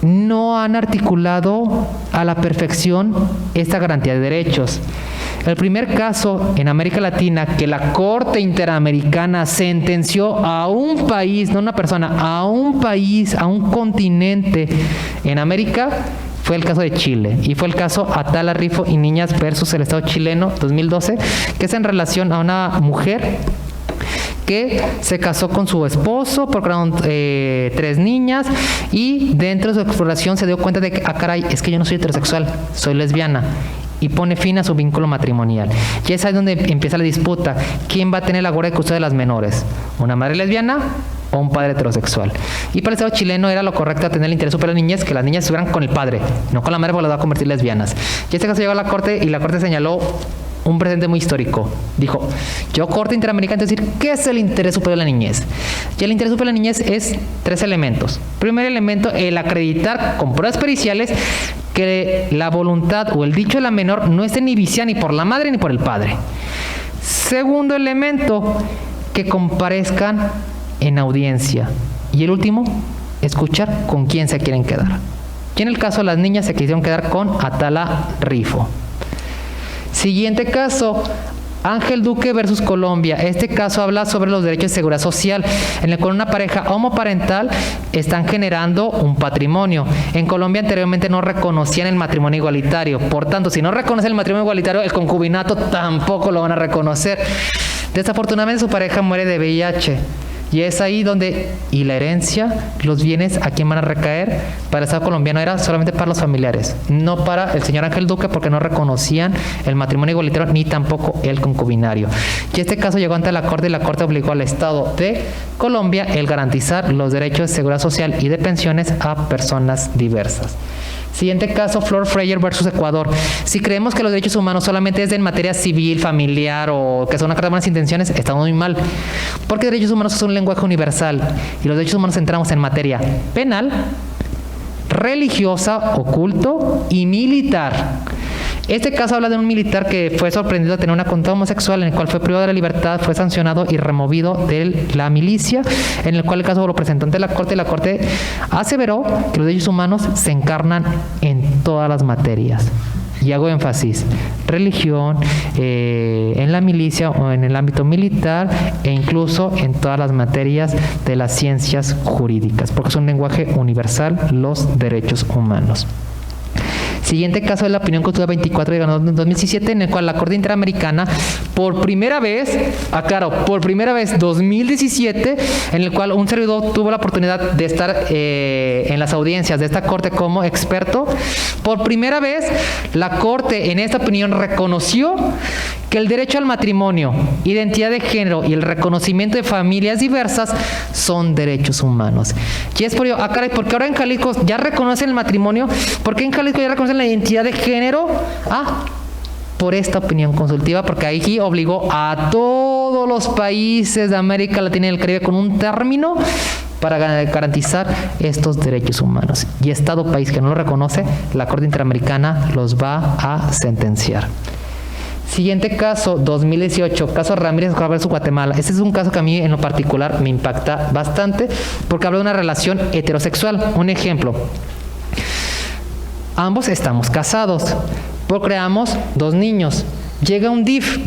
no han articulado a la perfección esta garantía de derechos. El primer caso en América Latina que la Corte Interamericana sentenció a un país, no una persona, a un país, a un continente en América, fue el caso de Chile, y fue el caso Atala Rifo y Niñas versus el Estado chileno 2012, que es en relación a una mujer que se casó con su esposo, procrearon 3 niñas, y dentro de su exploración se dio cuenta de que, caray, es que yo no soy heterosexual, soy lesbiana, y pone fin a su vínculo matrimonial. Y es ahí donde empieza la disputa. ¿Quién va a tener la guardia de custodia de las menores? ¿Una madre lesbiana o un padre heterosexual? Y para el Estado chileno era lo correcto tener el interés superior de las niñas, que las niñas estuvieran con el padre, no con la madre, porque las va a convertir lesbianas. Y este caso llegó a la Corte, y la Corte señaló un precedente muy histórico. Dijo, yo, Corte Interamericana, es decir, ¿qué es el interés superior de la niñez? Y el interés superior de la niñez es 3 elementos. Primer elemento, el acreditar con pruebas periciales que la voluntad o el dicho de la menor no esté ni viciada ni por la madre ni por el padre. Segundo elemento, que comparezcan en audiencia. Y el último, escuchar con quién se quieren quedar. Y en el caso de las niñas se quisieron quedar con Atala Rifo. Siguiente caso, Ángel Duque versus Colombia. Este caso habla sobre los derechos de seguridad social, en el cual una pareja homoparental están generando un patrimonio. En Colombia anteriormente no reconocían el matrimonio igualitario. Por tanto, si no reconocen el matrimonio igualitario, el concubinato tampoco lo van a reconocer. Desafortunadamente su pareja muere de VIH. Y es ahí donde, y la herencia, los bienes, ¿a quién van a recaer? Para el Estado colombiano era solamente para los familiares, no para el señor Ángel Duque, porque no reconocían el matrimonio igualitario ni tampoco el concubinario. Y este caso llegó ante la Corte, y la Corte obligó al Estado de Colombia el garantizar los derechos de seguridad social y de pensiones a personas diversas. Siguiente caso, Flor Freyer versus Ecuador. Si creemos que los derechos humanos solamente es en materia civil, familiar, o que son una carta de buenas intenciones, estamos muy mal. Porque derechos humanos es un lenguaje universal, y los derechos humanos entramos en materia penal, religiosa, oculto y militar. Este caso habla de un militar que fue sorprendido de tener una conducta homosexual, en el cual fue privado de la libertad, fue sancionado y removido de la milicia, en el cual el caso lo presentó ante la Corte, y la Corte aseveró que los derechos humanos se encarnan en todas las materias. Y hago énfasis, religión, en la milicia o en el ámbito militar, e incluso en todas las materias de las ciencias jurídicas, porque es un lenguaje universal los derechos humanos. Siguiente caso es la opinión consultiva 24 de 2017, en el cual la Corte Interamericana, por primera vez, por primera vez 2017, en el cual un servidor tuvo la oportunidad de estar en las audiencias de esta Corte como experto. Por primera vez, la Corte en esta opinión reconoció que el derecho al matrimonio, identidad de género y el reconocimiento de familias diversas son derechos humanos. Y es por ello, caray, porque ahora en Jalisco ya reconocen el matrimonio, ¿por qué en Jalisco ya reconocen la identidad de género? Por esta opinión consultiva, porque aquí obligó a todos los países de América Latina y el Caribe con un término para garantizar estos derechos humanos. Y Estado o país que no lo reconoce, la Corte Interamericana los va a sentenciar. Siguiente caso, 2018, caso Ramírez Escobar versus Guatemala. Este es un caso que a mí en lo particular me impacta bastante porque habla de una relación heterosexual. Un ejemplo, ambos estamos casados, procreamos 2 niños. Llega un DIF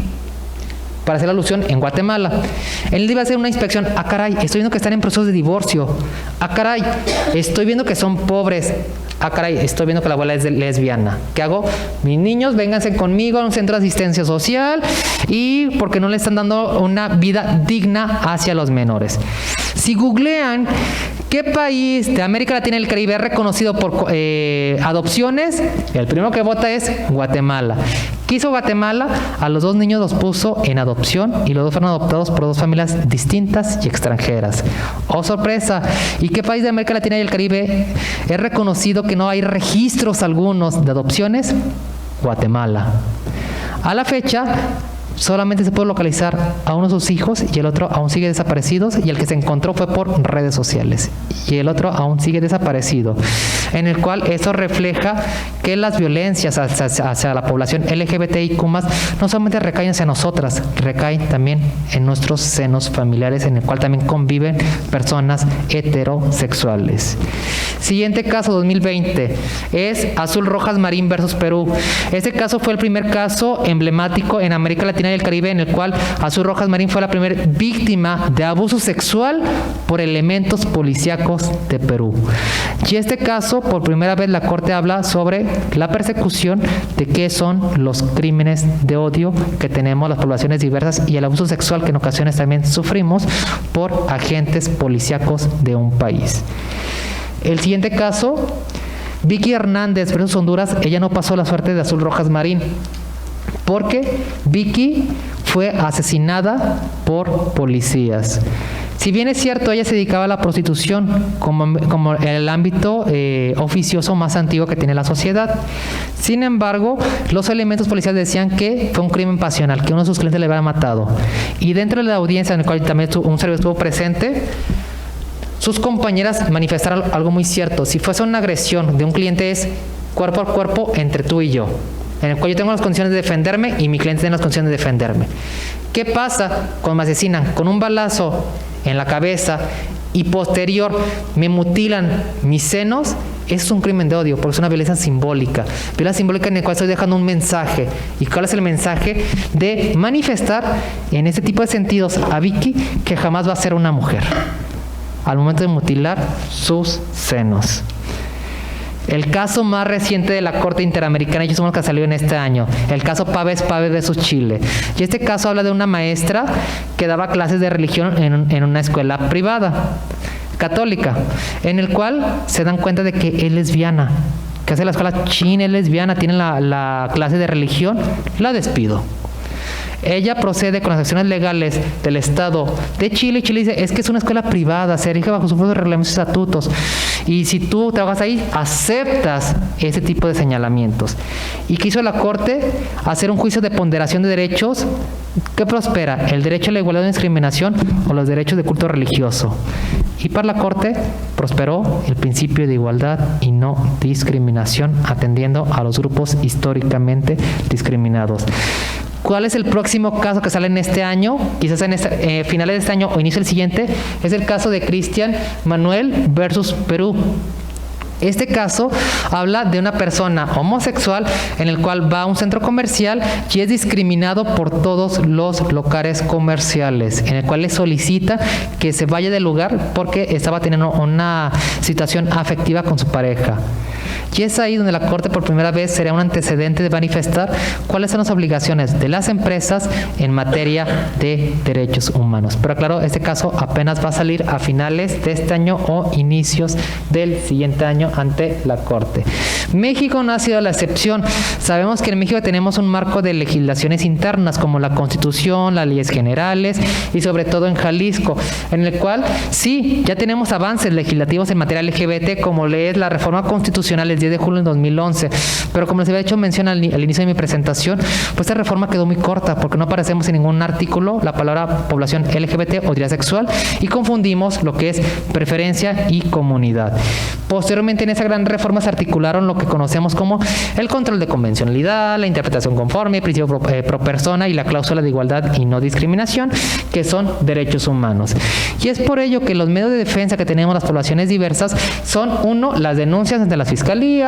para hacer alusión en Guatemala. El DIF va a hacer una inspección. Caray, estoy viendo que están en proceso de divorcio. Caray, estoy viendo que son pobres. Caray, estoy viendo que la abuela es lesbiana. ¿Qué hago? Mis niños, vénganse conmigo a un centro de asistencia social y porque no le están dando una vida digna hacia los menores. Si googlean qué país de América Latina y el Caribe es reconocido por adopciones, el primero que vota es Guatemala. ¿Qué hizo Guatemala? A los 2 niños los puso en adopción y los 2 fueron adoptados por 2 familias distintas y extranjeras. ¡Oh, sorpresa! ¿Y qué país de América Latina y el Caribe es reconocido que no hay registros algunos de adopciones? Guatemala. A la fecha, solamente se puede localizar a uno de sus hijos y el otro aún sigue desaparecido, y el que se encontró fue por redes sociales y el otro aún sigue desaparecido, en el cual eso refleja que las violencias hacia la población LGBTIQ+, no solamente recaen hacia nosotras, recaen también en nuestros senos familiares, en el cual también conviven personas heterosexuales. Siguiente caso, 2020, es Azul Rojas Marín versus Perú. Este caso fue el primer caso emblemático en América Latina y el Caribe, en el cual Azul Rojas Marín fue la primera víctima de abuso sexual por elementos policíacos de Perú. Y este caso, por primera vez, la Corte habla sobre la persecución de qué son los crímenes de odio que tenemos las poblaciones diversas y el abuso sexual que en ocasiones también sufrimos por agentes policíacos de un país. El siguiente caso, Vicky Hernández versus Honduras. Ella no pasó la suerte de Azul Rojas Marín porque Vicky fue asesinada por policías. Si bien es cierto, ella se dedicaba a la prostitución como el ámbito oficioso más antiguo que tiene la sociedad. Sin embargo, los elementos policiales decían que fue un crimen pasional, que uno de sus clientes le había matado. Y dentro de la audiencia en la cual también un servidor estuvo presente, sus compañeras manifestaron algo muy cierto. Si fuese una agresión de un cliente, es cuerpo a cuerpo entre tú y yo, en el cual yo tengo las condiciones de defenderme y mi cliente tiene las condiciones de defenderme. ¿Qué pasa cuando me asesinan con un balazo en la cabeza y posterior me mutilan mis senos? Eso es un crimen de odio, porque es una violencia simbólica. Violencia simbólica en la cual estoy dejando un mensaje. ¿Y cuál es el mensaje? De manifestar en ese tipo de sentidos a Vicky que jamás va a ser una mujer al momento de mutilar sus senos. El caso más reciente de la Corte Interamericana, y somos los que salió en este año, el caso Pávez versus Chile. Y este caso habla de una maestra que daba clases de religión en una escuela privada, católica, en el cual se dan cuenta de que es lesbiana, que hace la escuela china, es lesbiana, tiene la clase de religión, la despido. Ella procede con las acciones legales del Estado de Chile y Chile dice, es que es una escuela privada, se rige bajo sus propios reglamentos y estatutos, y si tú trabajas ahí, aceptas ese tipo de señalamientos. ¿Y qué hizo la Corte? Hacer un juicio de ponderación de derechos. ¿Qué prospera? ¿El derecho a la igualdad de discriminación o los derechos de culto religioso? Y para la Corte prosperó el principio de igualdad y no discriminación, atendiendo a los grupos históricamente discriminados. ¿Cuál es el próximo caso que sale en este año? Quizás en finales de este año o inicio del siguiente. Es el caso de Cristian Manuel versus Perú. Este caso habla de una persona homosexual en el cual va a un centro comercial y es discriminado por todos los locales comerciales, en el cual le solicita que se vaya del lugar porque estaba teniendo una situación afectiva con su pareja. Y es ahí donde la Corte por primera vez será un antecedente de manifestar cuáles son las obligaciones de las empresas en materia de derechos humanos. Pero claro, este caso apenas va a salir a finales de este año o inicios del siguiente año ante la Corte. México no ha sido la excepción. Sabemos que en México tenemos un marco de legislaciones internas como la Constitución, las leyes generales y sobre todo en Jalisco, en el cual sí, ya tenemos avances legislativos en materia LGBT, como es la reforma constitucional el 10 de julio de 2011, pero como les había hecho mención al inicio de mi presentación, pues esta reforma quedó muy corta porque no aparecemos en ningún artículo la palabra población LGBT o diversidad sexual y confundimos lo que es preferencia y comunidad. Posteriormente en esa gran reforma se articularon lo que conocemos como el control de convencionalidad, la interpretación conforme, el principio pro persona y la cláusula de igualdad y no discriminación, que son derechos humanos. Y es por ello que los medios de defensa que tenemos las poblaciones diversas son, uno, las denuncias ante las fiscalías,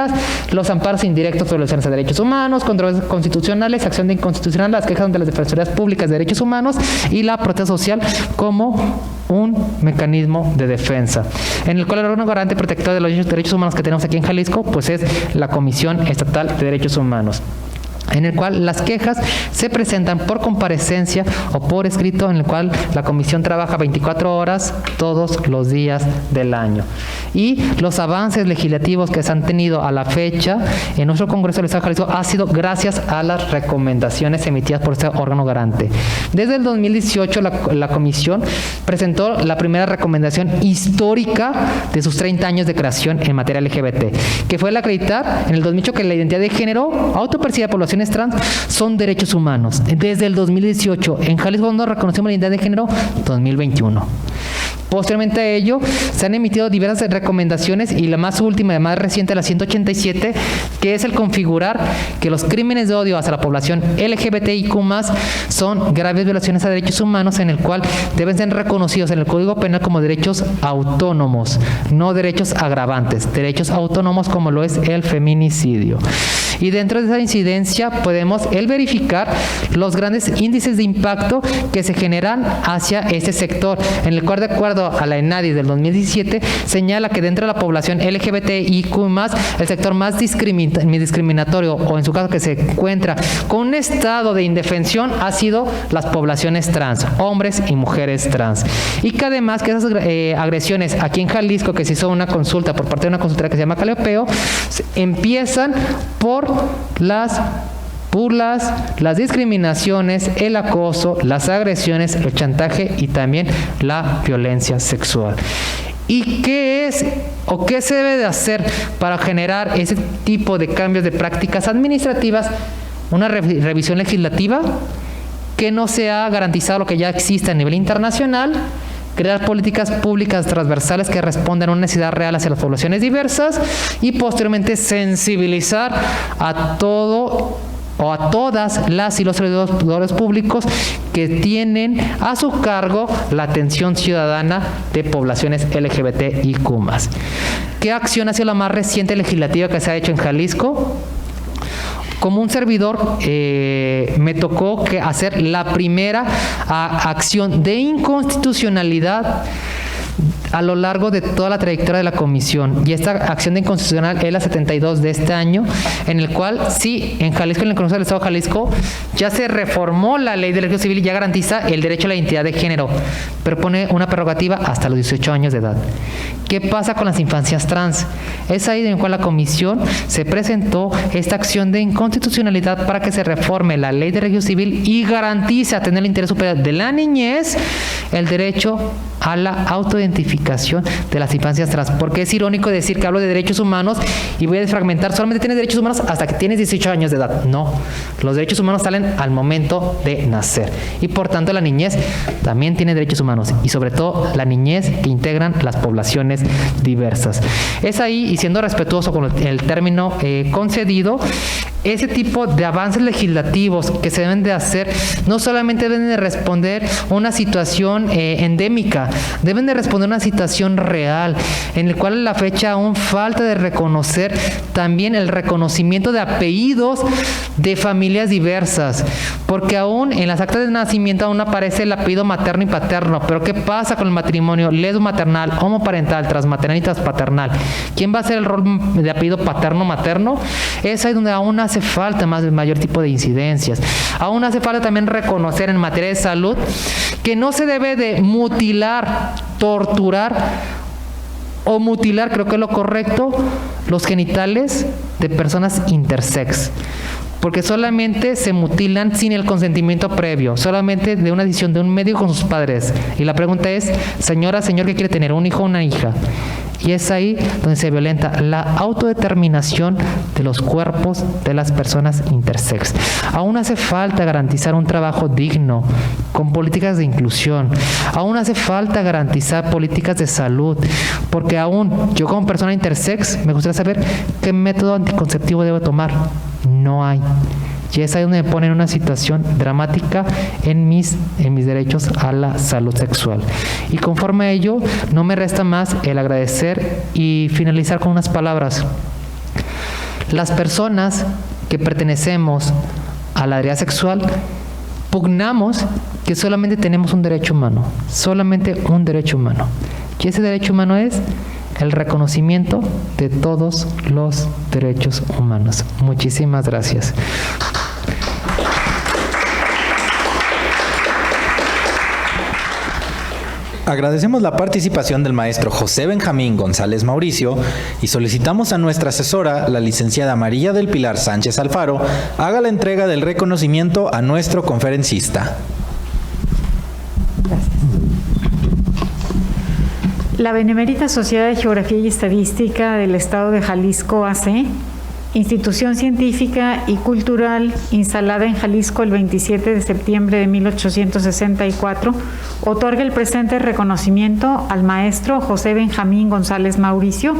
los amparos indirectos por violaciones a derechos humanos, controles constitucionales, acción de inconstitucional, las quejas ante las defensorías públicas de derechos humanos y la protesta social como un mecanismo de defensa, en el cual el órgano garante protector de los derechos humanos que tenemos aquí en Jalisco, pues es la Comisión Estatal de Derechos Humanos, en el cual las quejas se presentan por comparecencia o por escrito, en el cual la comisión trabaja 24 horas todos los días del año. Y los avances legislativos que se han tenido a la fecha en nuestro Congreso del Estado de Jalisco ha sido gracias a las recomendaciones emitidas por este órgano garante. Desde el 2018 la comisión presentó la primera recomendación histórica de sus 30 años de creación en materia LGBT, que fue el acreditar en el 2008 que la identidad de género autopercibida por poblaciones trans son derechos humanos. Desde el 2018 en Jalisco, cuando reconocemos la identidad de género, 2021. Posteriormente a ello, se han emitido diversas recomendaciones y la más última, la más reciente, la 187, que es el configurar que los crímenes de odio hacia la población LGBTIQ+, son graves violaciones a derechos humanos, en el cual deben ser reconocidos en el Código Penal como derechos autónomos, no derechos agravantes, derechos autónomos como lo es el feminicidio. Y dentro de esa incidencia podemos verificar los grandes índices de impacto que se generan hacia este sector, en el cual, de acuerdo a la ENADI del 2017, señala que dentro de la población LGBTIQ+, el sector más discriminatorio, o en su caso que se encuentra con un estado de indefensión, ha sido las poblaciones trans, hombres y mujeres trans. Y que además que esas agresiones aquí en Jalisco, que se hizo una consulta por parte de una consultora que se llama Caleopeo, empiezan por las burlas, las discriminaciones, el acoso, las agresiones, el chantaje y también la violencia sexual. ¿Y qué es o qué se debe de hacer para generar ese tipo de cambios de prácticas administrativas? Una revisión legislativa que no se ha garantizado lo que ya existe a nivel internacional, crear políticas públicas transversales que respondan a una necesidad real hacia las poblaciones diversas y posteriormente sensibilizar a todo o a todas las y los servidores públicos que tienen a su cargo la atención ciudadana de poblaciones LGBTIQ+. ¿Qué acción ha sido la más reciente legislativa que se ha hecho en Jalisco? Como un servidor me tocó hacer la primera acción de inconstitucionalidad a lo largo de toda la trayectoria de la comisión, y esta acción de inconstitucional es la 72 de este año, en el cual sí, en Jalisco, en el Congreso del Estado de Jalisco, ya se reformó la ley de registro civil y ya garantiza el derecho a la identidad de género, pero pone una prerrogativa hasta los 18 años de edad. ¿Qué pasa con las infancias trans? Es ahí en la cual la comisión se presentó esta acción de inconstitucionalidad para que se reforme la ley de registro civil y garantice a tener el interés superior de la niñez el derecho a la autoidentificación de las infancias trans, porque es irónico decir que hablo de derechos humanos y voy a desfragmentar, solamente tienes derechos humanos hasta que tienes 18 años de edad. No, los derechos humanos salen al momento de nacer y por tanto la niñez también tiene derechos humanos, y sobre todo la niñez que integran las poblaciones diversas. Es ahí, y siendo respetuoso con el término concedido, ese tipo de avances legislativos que se deben de hacer no solamente deben de responder a una situación endémica, deben de responder a una situación real, en la cual a la fecha aún falta de reconocer también el reconocimiento de apellidos de familias diversas, porque aún en las actas de nacimiento aún aparece el apellido materno y paterno, pero ¿qué pasa con el matrimonio lesbo-maternal, homoparental, transmaternal y transpaternal? ¿Quién va a hacer el rol de apellido paterno-materno? Es ahí donde aún hace falta mayor tipo de incidencias. Aún hace falta también reconocer en materia de salud que no se debe de mutilar, torturar o mutilar, creo que es lo correcto, los genitales de personas intersex, porque solamente se mutilan sin el consentimiento previo, solamente de una decisión de un médico con sus padres. Y la pregunta es, señora, señor, ¿qué quiere tener? ¿Un hijo o una hija? Y es ahí donde se violenta la autodeterminación de los cuerpos de las personas intersex. Aún hace falta garantizar un trabajo digno, con políticas de inclusión. Aún hace falta garantizar políticas de salud, porque aún yo como persona intersex me gustaría saber qué método anticonceptivo debo tomar. No hay. Y es ahí donde me pone en una situación dramática en mis derechos a la salud sexual. Y conforme a ello, no me resta más el agradecer y finalizar con unas palabras. Las personas que pertenecemos a la área sexual pugnamos que solamente tenemos un derecho humano, solamente un derecho humano. Y ese derecho humano es el reconocimiento de todos los derechos humanos. Muchísimas gracias. Agradecemos la participación del maestro José Benjamín González Mauricio y solicitamos a nuestra asesora, la licenciada María del Pilar Sánchez Alfaro, haga la entrega del reconocimiento a nuestro conferencista. Gracias. La Benemérita Sociedad de Geografía y Estadística del Estado de Jalisco AC, institución científica y cultural instalada en Jalisco el 27 de septiembre de 1864, otorga el presente reconocimiento al maestro José Benjamín González Mauricio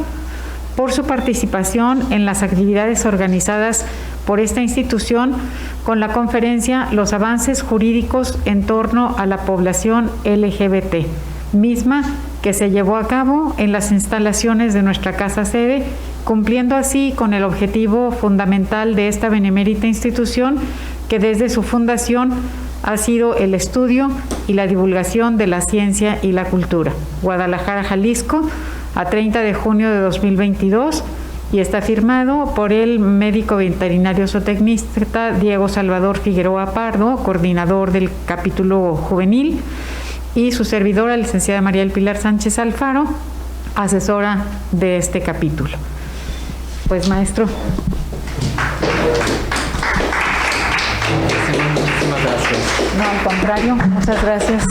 por su participación en las actividades organizadas por esta institución con la conferencia Los avances jurídicos en torno a la población LGBT, misma que se llevó a cabo en las instalaciones de nuestra casa sede, cumpliendo así con el objetivo fundamental de esta benemérita institución, que desde su fundación ha sido el estudio y la divulgación de la ciencia y la cultura. Guadalajara, Jalisco, a 30 de junio de 2022, y está firmado por el médico veterinario zootecnista Diego Salvador Figueroa Pardo, coordinador del capítulo juvenil, y su servidora, licenciada María del Pilar Sánchez Alfaro, asesora de este capítulo. Pues, maestro. Muchísimas gracias. No, al contrario, muchas gracias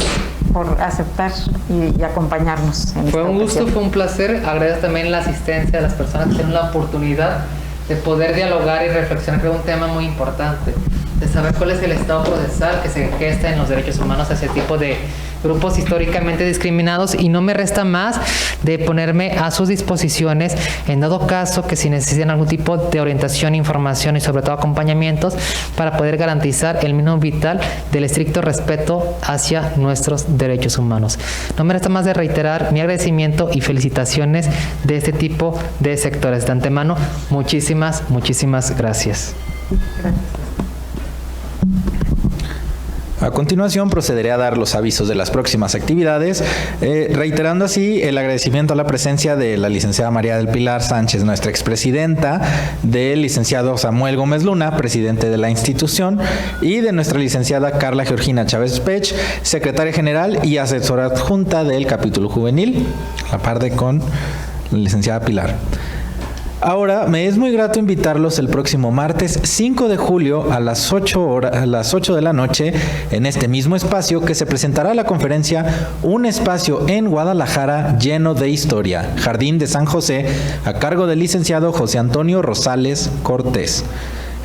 por aceptar y acompañarnos. Fue un gusto, fue un placer. Agradezco también la asistencia de las personas que tienen la oportunidad de poder dialogar y reflexionar sobre un tema muy importante, de saber cuál es el estado procesal que se gesta en los derechos humanos a ese tipo de grupos históricamente discriminados, y no me resta más de ponerme a sus disposiciones en dado caso que si necesitan algún tipo de orientación, información y sobre todo acompañamientos para poder garantizar el mínimo vital del estricto respeto hacia nuestros derechos humanos. No me resta más de reiterar mi agradecimiento y felicitaciones de este tipo de sectores. De antemano, muchísimas gracias. Gracias. A continuación procederé a dar los avisos de las próximas actividades, reiterando así el agradecimiento a la presencia de la licenciada María del Pilar Sánchez, nuestra expresidenta, del licenciado Samuel Gómez Luna, presidente de la institución, y de nuestra licenciada Carla Georgina Chávez Pech, secretaria general y asesora adjunta del capítulo juvenil, a la par de con la licenciada Pilar. Ahora, me es muy grato invitarlos el próximo martes 5 de julio a las 8 de la noche en este mismo espacio que se presentará la conferencia Un espacio en Guadalajara lleno de historia, Jardín de San José, a cargo del licenciado José Antonio Rosales Cortés.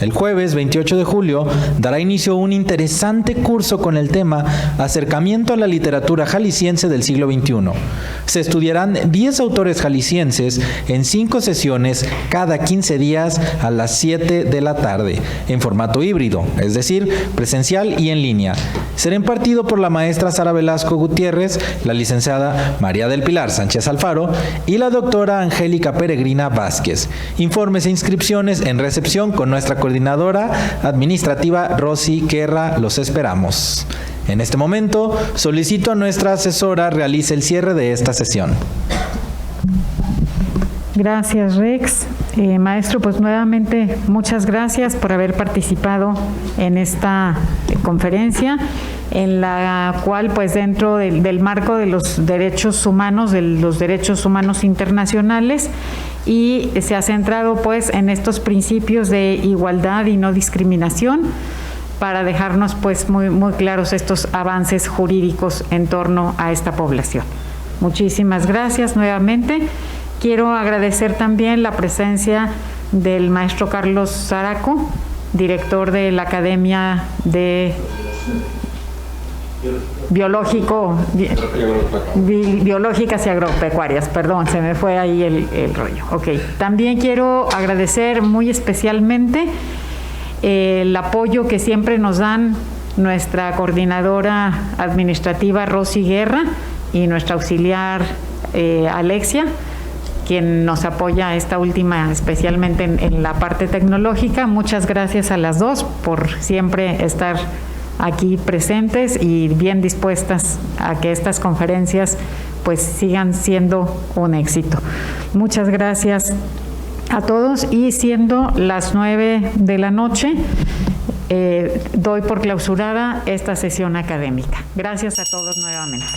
El jueves 28 de julio dará inicio un interesante curso con el tema Acercamiento a la literatura jalisciense del siglo XXI. Se estudiarán 10 autores jaliscienses en 5 sesiones cada 15 días a las 7 de la tarde, en formato híbrido, es decir, presencial y en línea. Será impartido por la maestra Sara Velasco Gutiérrez, la licenciada María del Pilar Sánchez Alfaro y la doctora Angélica Peregrina Vázquez. Informes e inscripciones en recepción con nuestra coordinadora administrativa Rosy Guerra. Los esperamos. En este momento, solicito a nuestra asesora realice el cierre de esta sesión. Gracias, Rex. Maestro, pues nuevamente muchas gracias por haber participado en esta conferencia, en la cual, pues dentro del marco de los derechos humanos, internacionales, y se ha centrado pues en estos principios de igualdad y no discriminación, para dejarnos pues muy claros estos avances jurídicos en torno a esta población. Muchísimas gracias nuevamente. Quiero agradecer también la presencia del maestro Carlos Zaraco, director de la Academia de Biológicas y Agropecuarias, perdón, se me fue ahí el rollo. Ok, también quiero agradecer muy especialmente el apoyo que siempre nos dan nuestra coordinadora administrativa Rosy Guerra y nuestra auxiliar Alexia, quien nos apoya esta última especialmente en la parte tecnológica. Muchas gracias a las dos por siempre estar aquí presentes y bien dispuestas a que estas conferencias pues sigan siendo un éxito. Muchas gracias a todos, y siendo las 9 de la noche, doy por clausurada esta sesión académica. Gracias a todos nuevamente.